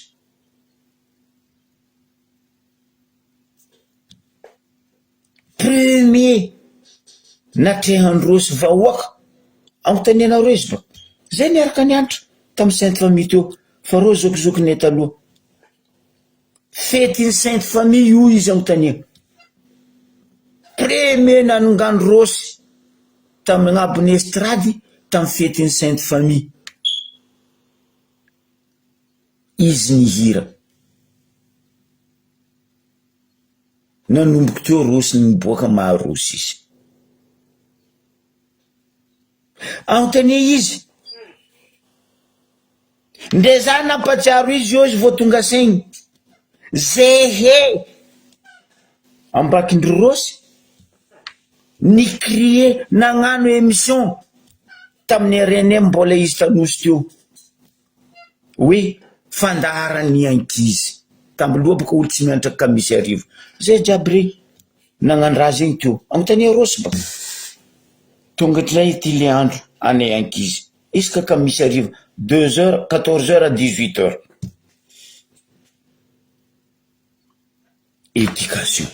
premier natrehan'ny Rosy vahoaka anontanianareo izy baka zay niaraka nianatra tamin'ny Sainte Famille teo fa reo zokizoky nety aloha fetiny Sainte Famille io izy anontania premier nanongany Rosy tamin'ny agnabon'ny estrady tamin'ny fetiny Sainte Famille izy nihira nanomboky teo Rosy niboaka maha Rosy izy anontania izy ndre za nampatsiaro izy io izy vao tonga saigny zehe ambakindry rosy ni crie nagnano émission tamin'ny RNM mbola izy tanosy teo hoe fandaharany ankizy tambiloha baka olo tsy mianatra kamisy arivo zay jiaby reny nagnano raha zegny teo anontania rosy ba tonga tray ty le andro anay ankizy isaka kamisy arivo 2h 14h à 18h éducation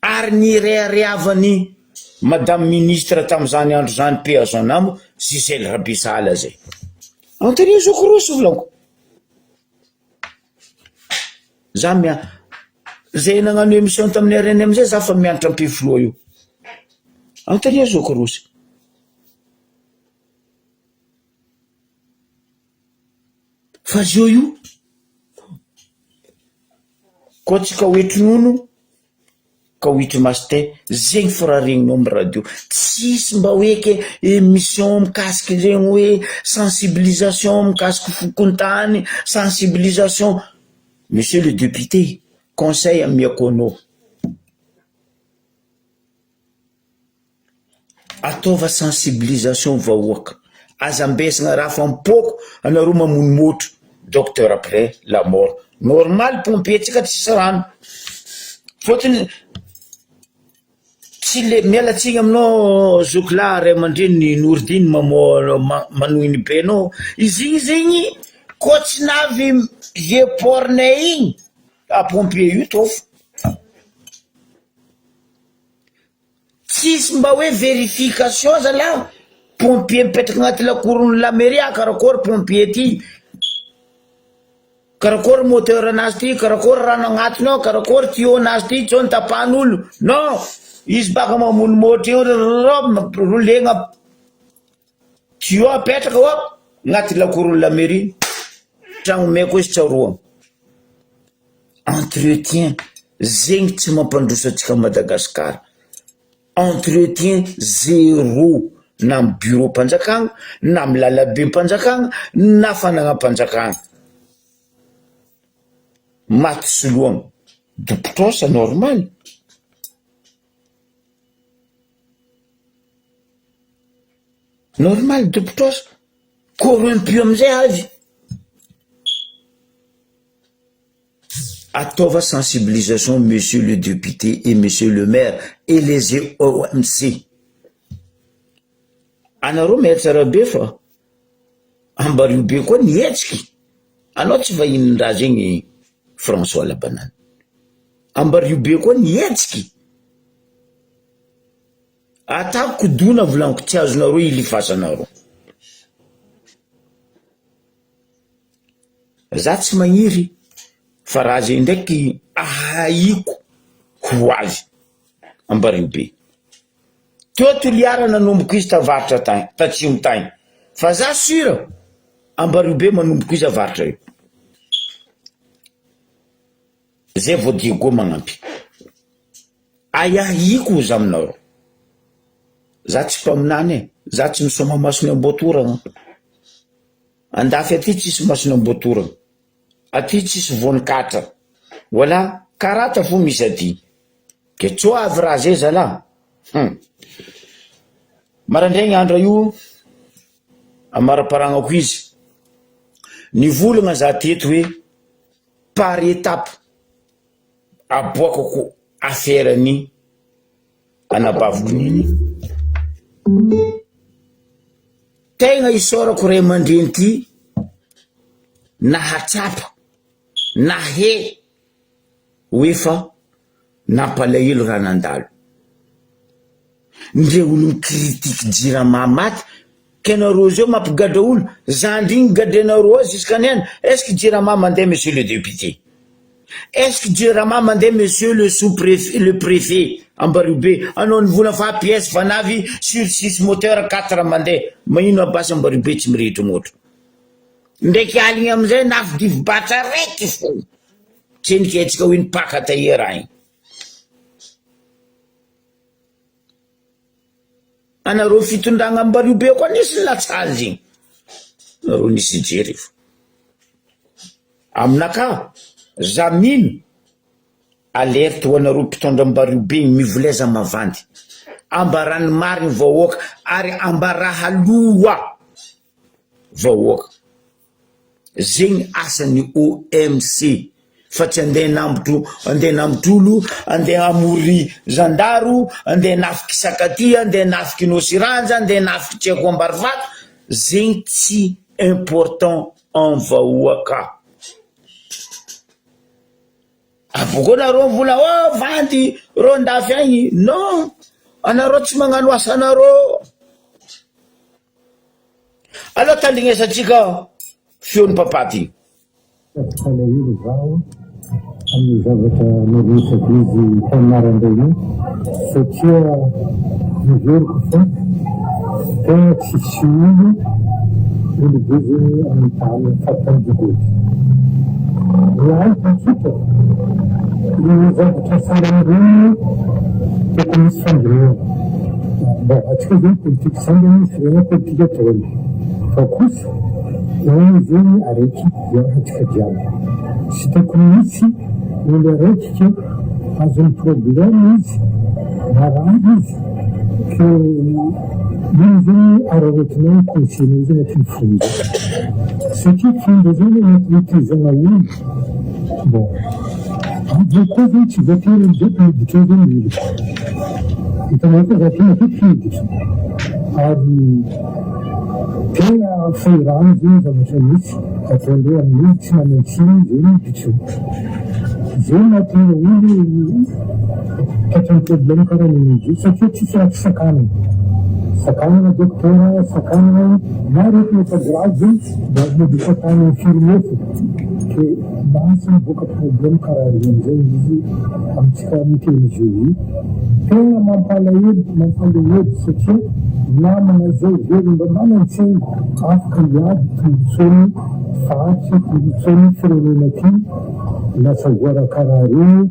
ary ny reharehavany madame ministre tam'izany andro zany pe azonamo Gisèle Rabisala zay anontania zoko rosy volanko za zay nagnano émission tamin'ny RNM zay za fa mianatra ampifloa io anontania zoko rosy fa zio io koa tsika oetronono ka oetry masite zegny foraregninao amy radio tsisy mba hoeke émission mikasiky zegny hoe sensibilisation mikasiky fokontany sensibilisation. Monsieur le député, conseil à Miakono. Atova sensibilisation vahoaka. Azambesana rafa mpoko anaro mamono motro. Docteur après la mort. Normal pompier tsika tsisy rano. Fotony tsy le mialatsiny aminao zokla ray aman-dreny Nourdine manohiny be anao. Izy zegny koa tsy navy pornay igny a pompier io tofo tsisy mba hoe vérification zala pompier mipetraka agnaty lakorony la mairie karakory pompier ty karakory moteur anazy ty karakory rano agnatiny ao karakory tuyau anazy ty tsony tapahan'olo non izy baka mamono motry io rolegna tuyau apetraka ao agnaty lakorony la mairie tragno maiko izy tsaroa entretien zegny tsy mampandrosatsika Madagasikara entretien zéro na amy bureau mpanjakagna na amy lalabe mpanjakagna na fanagnam-panjakagna maty soloagna dopotrosa normal normal dopotrosa corrompu amizay avy atova sensibilisation monsieur le député et monsieur le maire et les OMC anaro miatsara be fa ambario be koa nietsiky anao tsy vahiny raha zegny François Labanane ambario be koa nietsiky atako kodona volaniko tsy azonareo ilifasanareo za tsy magniry fa raha zay ndraiky ahaiko ho azy ambario be teo toliara nanomboka izy tavaritra tagny tatsimo tagny fa za sura ambario be manomboko izy avaritra io zay vao diego magnampy ahiko izy aminareo za tsy mpaminany za tsy misoma masony amboatoragna andafy aty tsisy masony amboatoragna aty tsisy vonikatra wala karata fo misy aty ke tso avy raha zay zala marandraigny andro io amaraparagnaco izy nivolagna za teto hoe par étape aboakako affaire-ny anabaviko niny tegna isorako ray aman-dreny ty nahatsapa nahe hoe fa nampalahelo raha nandalo ndre olo mikritike Jirama maty kenareo zao mampigadra olo zandrigny gadrenareo jusqu'à niany est-ce que Jirama mandeha monsieur le député est-ce que Jirama mandeha monsieur le sous-préfet le préfet ambario be anao nivola fa pièce fa navy sur 6 moteur 4 mandeha magnino abasy ambario be tsy mirehitry motro ndraiky aligny amizay nafy divy batra raiky fo tsy niketsika hoe nipaka tahiera igny anareo fitondragna ambario be koa nisy latsaly zegny nareo nisy jery aminaka zamino alerte ho anareo mpitondram-bario be mivoleza mavandy ambarany mariny vahoaka ary ambaraha loha vahoaka zegny asany OMC fa tsy andeha nambotr'olo andeha amory zandaro andeha nafiky sakaty andeha nafiky nosiranja andeha nafiky tseko ambarivato zegny tsy important en vahoaka aboko nareo vola vandy ro ndafy agny non anareo tsy magnano asa anareo aloha tandignesatsika feon'ny papaty alahelo zao amin'ny zavatra naresaka izy taminaran'ireo io satria miveriko fa tegna tsisy olo be zegny amin'ny tany fatanjogoty rahaitsika io zavatra saran'ireny toko misy fandroana bon atsika zegny politika samby misy regna politika tony fa kosa io zegny araiky atsika jiaby sy tokony misy olo araiky ke azony problème izy na raha izy ke io zegny ararotinao conseil izy anatin'ny fonda satria fonda zegny anatin'nytizana olo bon avy koa zegny tsy voatery amizay miditra zegny olo hitanao koa za tena tetika miditra ary tena fairano zegny zavatra misy ataondreo amin'olo tsy manantsiny zegny miditra zegny mahatonga olo tatrany problème karaha ninizy satria tsisy raha tsy sakanana docteur sakanana na retina fagrave zegny mba modifatana infirmier fo ke basy miboaka problème karaha reny zay izy amitsika miteny izy io tena mampalahelo satria namana zay very mba manantsainy afaka iady tombotsony fatsy tombotsony firenena ty lasa voara karaha reny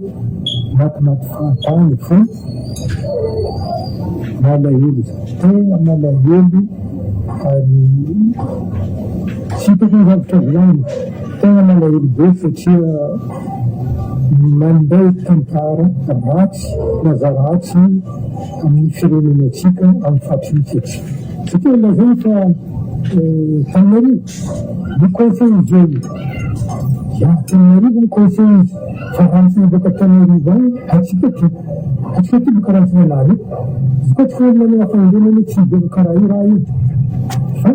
matimaty fahatany fo malahelo tena malahelo ary tsy hitako ny zavatra volany tena malahelo be satria manday tantara ratsy naza ratsy amin'ny firenenatsika amin'ny fatritsy atsika satria lazany fa taminarivo ny conseil zeny taminarivo ny conseil izy fa rantsina boaka taminarivo any atsika ty boka rantsina anary izy koa tsy manana fahendrena tsy boka karaha io raha io fa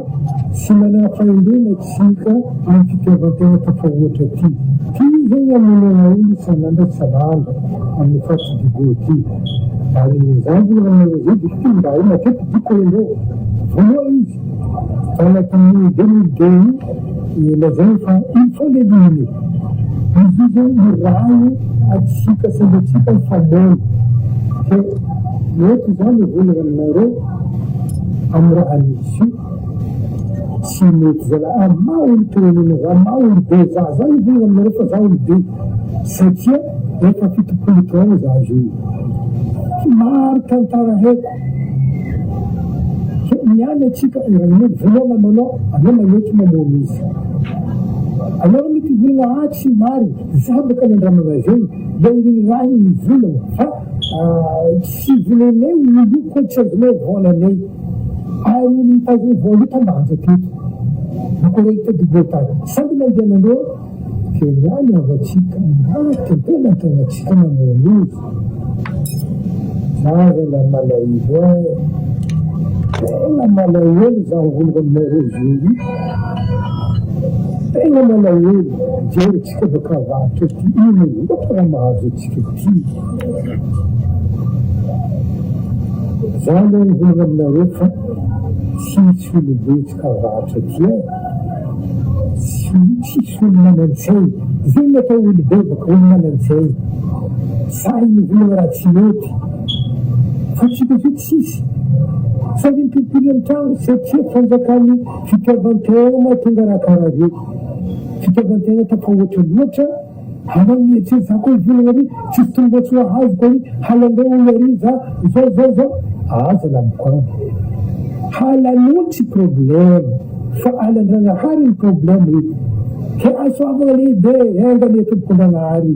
tsy manana fahendrena tsika amin'ny fitiavan-tena tafahoatra ty zegny amonana olo isan'andro isan'andro amin'ny fatridogo ty ary zany zegny aminareo zay de ty mba io matetiky diko indreo voaloha izy fa anatin'ny 2002 io lazany fa il faut l'éliminer izy io zany mirahy atsika samby atsika mifamono ke mety zany volana aminareo amin'ny raha misy io tsy mety zala ma olo torenena za ma olo be za ivona aminareo fa za olo be satria efa fitopolo taona za zo tsy maro tantara haiko ke miany atsika raha volana manao anao manety mamono izy alors mety volana tsy mary za baka nandramana zegny laoliny raha ny volana fa tsy volanay olo koa tsy azonay volanay ary olo mitazony vola tambanja teto nakoreky tadibotany samby mandehanandreo ke miany avatsika tentenatenatsika mamono izy za zala malahelo tena malahelo za volana aminareo zeny tena malahelo jerytsika baka avatra ty ino loatra raha mahazo atsika ty za loha ny volana aminareo fa tsisy olobetsika avatra ty tsisy olo manantsay zegny natao olo be baka olo manantsay sahy mivolana raha tsy mety fa tsika fe tsisy sady mipipily an-trano satria fanjakany fitiavan-tegna mahatonga raha karaha reo fitiavan-tegna tafahoatra loatra anao mietsia za koa volana ary tsisy tomboatsy hoahazo koa halandreo olo ary za zao aza lamikoany halan'olo tsy problème fa alan-Dragnahary ny problème ke asoavana lehibe enga le tompon-Dragnahary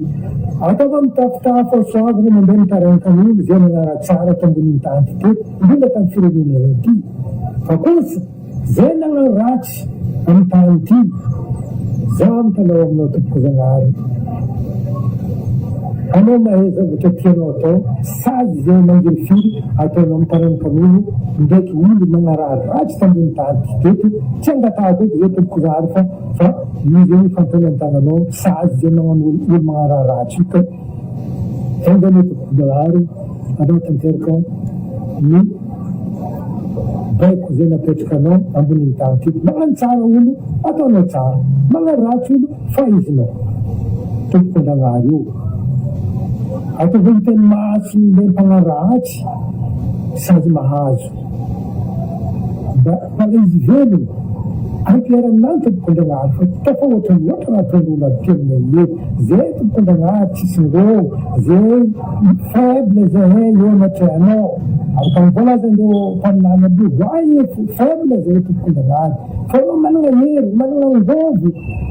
ataova mitafitafa asoavana mandeha mitarakan'olo zay manara tsara tambonin'ny tany teto indrindra tamin'ny firenena ity fa kosa zay nagnano ratsy amin'ny tany ity za mitanao aminao tompon-Dragnahary anao mahay zavatra tianao atao sady zay mangefiry ataonao mitarankan'olo ndraiky olo magnarary ratsy tambony tany teto tsy angatahako eky zay tompon-Dragnahary fa izy io fampianantananao sady zay magnano olo magnarary ratsy io ka engane tompon-Dragnahary anao tanteraka ny baiko zay napetraka anao ambonin'ny tany teto magnano tsara olo ataonao tsara magnano ratsy olo faizinao tompon-Dragnahary io ataova hitany maso le mpagnaratsy sady mahazo mba izy velony ampiara aminany tompon-Dragnahary fa tafahoatra loatra anatin'olo aby teminay eto zay tompon-Dragnahary tsisy ngô zay faible zay eo anatrehanao ary ka mivolazandreo mpaminany aby io voay faible zay tompon-Dragnahary fa anao manana hery manana ngovo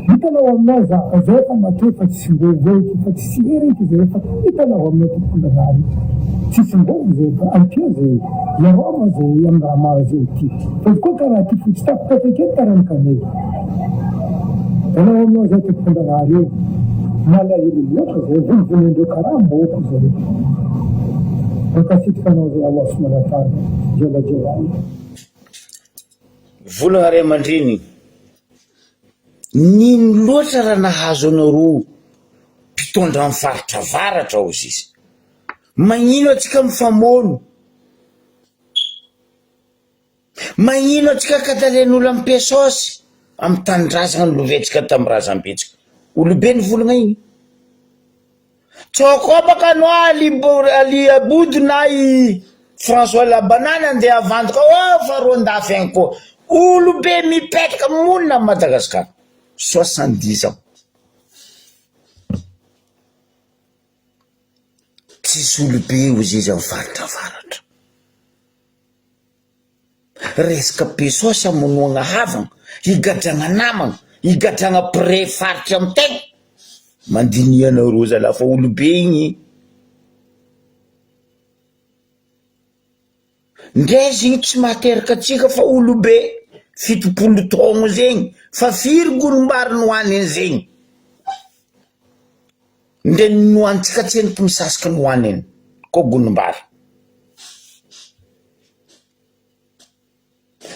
hitanao aminao zaka zay fa matoe fa tsisy ngovo eky fa tsisy hery eky zay fa hitanao aminao tompon-Dragnahary tsisy ngovo zay fa ampio zay iaroma zay amin'ny raha maro zay ty fa koa karaha ty fotsy tafitafakety tarankanay anao aminao zay tompon-Dragnahary io malahelo loatra zay volovolendreo karaha moko zay ankasitrikanao zay Allah subhanahu wa ta'ala jalla jalali volagna ray aman-dreny nino loatra raha nahazo anareo mpitondra amin'ny faritra varatra ozy izy magnino atsika mifamono magnino atsika kadalen'olo amin'ny pesosy amin'ny tanindrazana ny lovetsika tamin'ny razam-betsika olobe ny volagna igny tsokobaka no ali abody na i François Labanana andeha avantoka faroandafy agny koa olobe mipetraka monina à Madagascar 70 ans tsisy olobe ozy izy amin'ny faritra varatra resaka pesosy amonoagna havagna higadragna namagna higadragna pré faritra amin'ny tegna mandinianareo zala fa olobe igny ndreza igny tsy mahateraka atsika fa olobe fitopolo taogno zegny fa firy golombary nohaniny zegny nde nohanitsika tseniko misasika nohaniny ko golombary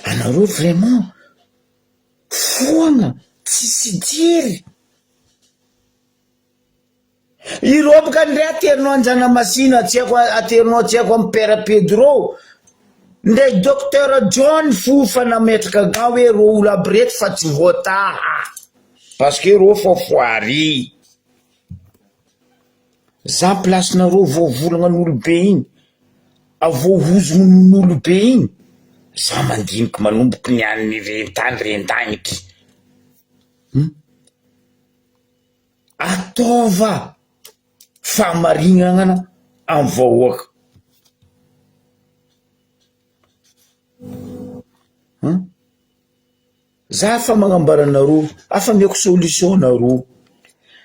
anareo vraiment foagna tsisy jiry ireo baka ndray aterinao anjana masina aterinao tsy haiko amin'ny père Pedro ndray docteur John Fofa nametraka gao hoe ro olo aby reto fa tsy voataha parce que ro fa foary za placenareo voavolagna n'olobe igny avoahozogno n'olobe igny za mandiniky manomboky nian'ny rentany rentanitry ataova famarignana amin'ny vahoaka za fa magnambaranareo afa miako solution nareo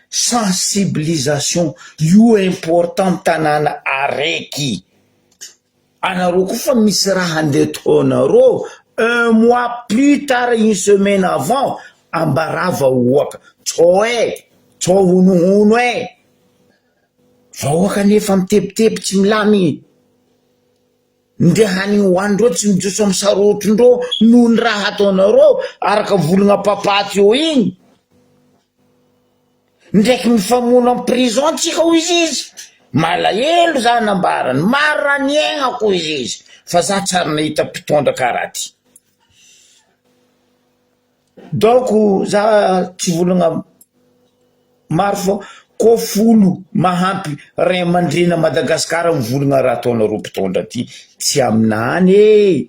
sensibilisation io important tanàna araiky anareo koa fa misy raha andeha ataonareo un mois plus tard une semaine avant ambara vahoaka tsô honohono vahoaka nefa mitepitepy tsy milamy nde hanigny hoandreo tsy mijoso amin'ny sarotrondreo noho ny raha ataonareo araka volagna papaty eo igny ndraiky mifamono amin'ny prison tsika ho izy malahelo za nambarany maro raha niaignako izy fa za tsara nahita mpitondra karaha ty donc za tsy volagna maro fa ko folo mahampy ray aman-dreny à Madagasikara mivolagna raha ataonareo mpitondra ty tsy aminany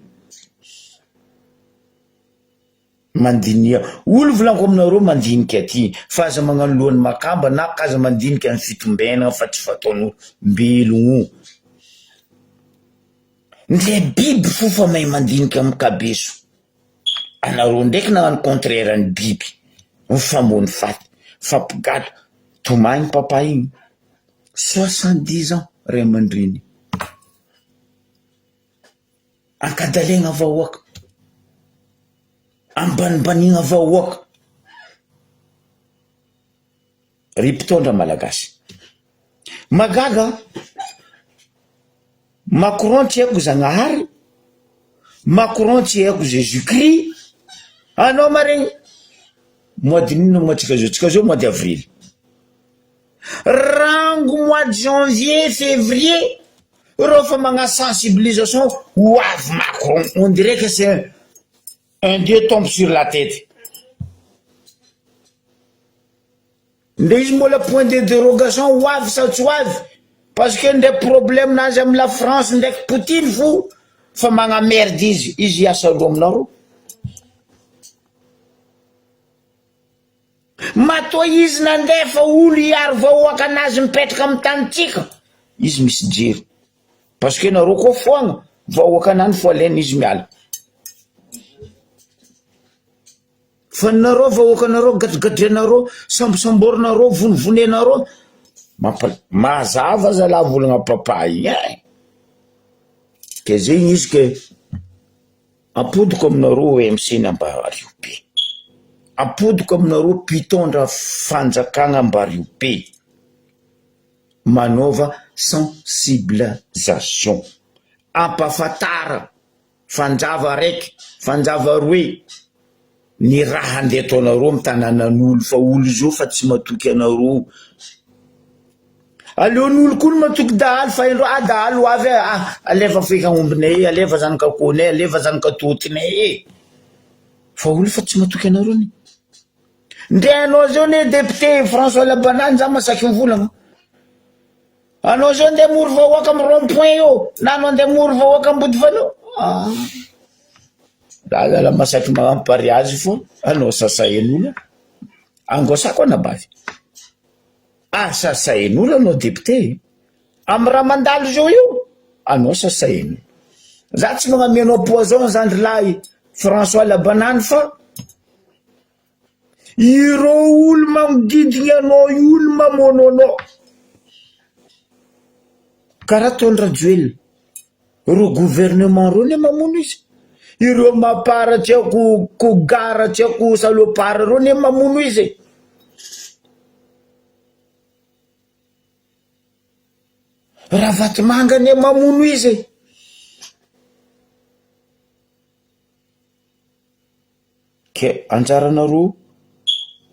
mandinia olo volaniko aminareo mandinika aty fa aza magnano lohany makamba na kaza mandinika amin'ny fitombena fa tsy fataon'olo mbelogno ndre biby fofa mahay mandinika amin'ny kabeso anareo ndraiky nagnano contraire ny biby mifambony faty fampigatra tomany papa igny 70 ans ray aman-dreny ankadalegna vahoaka ambanibanigna vahoaka ry mpitondra malagasy magaga Macron tsy haiko Zagnahary Macron tsy haiko Jésus-Christ anao maregny mois de nino mois tsika zao mois d'avril rango mois de janvier février rehefa magna sensibilisation ho avy Macron on dirait que c'est un dieu tombe sur la tête nde izy mbola point d'interrogation ho avy sa tsy ho avy parce que nde problème nazy amy la France ndraiky Poutine fo fa magnamerde izy hiasa aloha aminareo matoa izy nandefa olo hiaro vahoaka anazy mipetraka amy tanitsika izy misy jery parce que nareo koa foagna vahoaka anany fo alaina izy miala fa nareo vahoaka nareo gadrigadrenareo sambosamborinareo vonivonenareo mazava zala volagna papa igny ke zegny izy ke apodiko aminareo MC Nambario be apodiko aminareo mpitondra fanjakagna Ambario be manova sensibilisation ampafatara fanjava raiky fanjava roe ny raha andeha ataonareo amy tanànan'olo fa olo zao fa tsy matoky anareo aleon'olo koa matoky dahalo fa indro dahalo avy alefa fikaombinay alefa zanakakônay alefa zanakatotinay fa olo fa tsy matoky anareo ni ndre anao zao ne député François Labanane za masaky mivolagna anao zao nde moro vahoaka amy rond-point io na anao nde moro vahoaka ambody valeo la masaky magnampary azy fo anao sasain'olo angosako anabavy sasain'olo anao député amy raha mandalo zao io anao sasain'olo za tsy magnamenao poison zandrilahy François Labanane fa ireo olo magnodidigny anao io olo mamono anao karaha tondrajoel ro gouvernement ro ne mamono izy ireo mapara tsy haiko kogara tsy haiko salopara ro ne mamono izy raha vatomanga ne mamono izy ke anjaranareo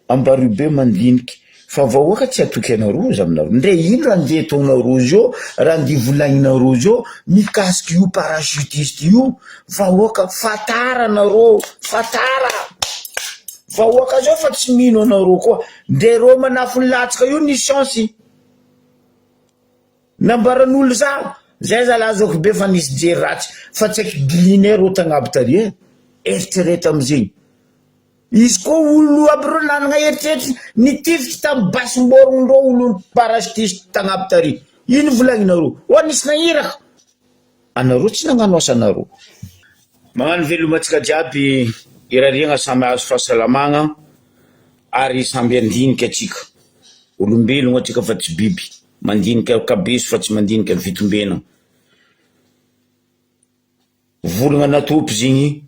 Ambario be mandiniky fa vahoaka tsy atoky anareo za aminareo ndre ino raha ndeha ataonareo zao raha ndeha volagninareo zao mikasiky io parachutiste io vahoaka fatara anareo fatara vahoaka zao fa tsy mino anareo koa ndre reo manafony latsaka io ny chance nambaran'olo zay zalazako be fa nisy jery ratsy fa tsy aiky gliné reo tagnaby tary eritrereta amizegny izy koa olo aby reo nanagna eritreritry nitifitry tamy basimborondreo olo parachutiste tagnaby tary ino volagninareo nisy nahiraka anareo tsy nagnano asanareo magnano velomatsika jiaby irariagna samy azo fahasalamagna ary samby andinika atsika olombelogno atsika fa tsy biby mandinika kabeso fa tsy mandinika vitombena volagna natopy zegny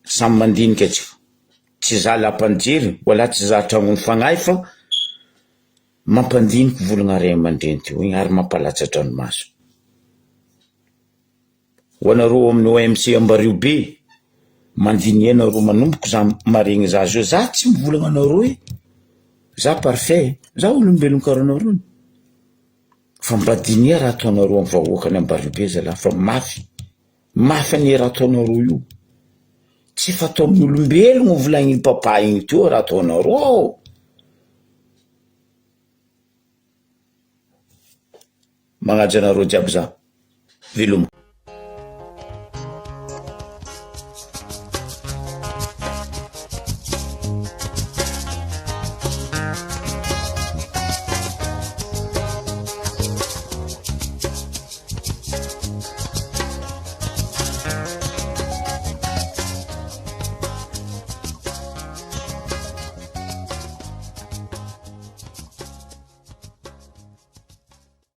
samy mandinika atsika tsy za lampanjery wala tsy za tragno fagnahy fa mampandiniky volagna ray aman-dreny teo igny ary mampalatsa dranomaso ho anareo amin'ny OMC Ambario be mandiny anareo manomboko za maregny za zao za tsy mivolagna anareo za parfait za olombelogno karaha anareo fa mbadinia raha ataonareo amy vahoaka ny Ambario be zala fa mafy ane raha ataonareo io tsy fatao amin'ny olombelogno volagny papa igny teo raha ataonareo magnaja anareo jiaby za veloma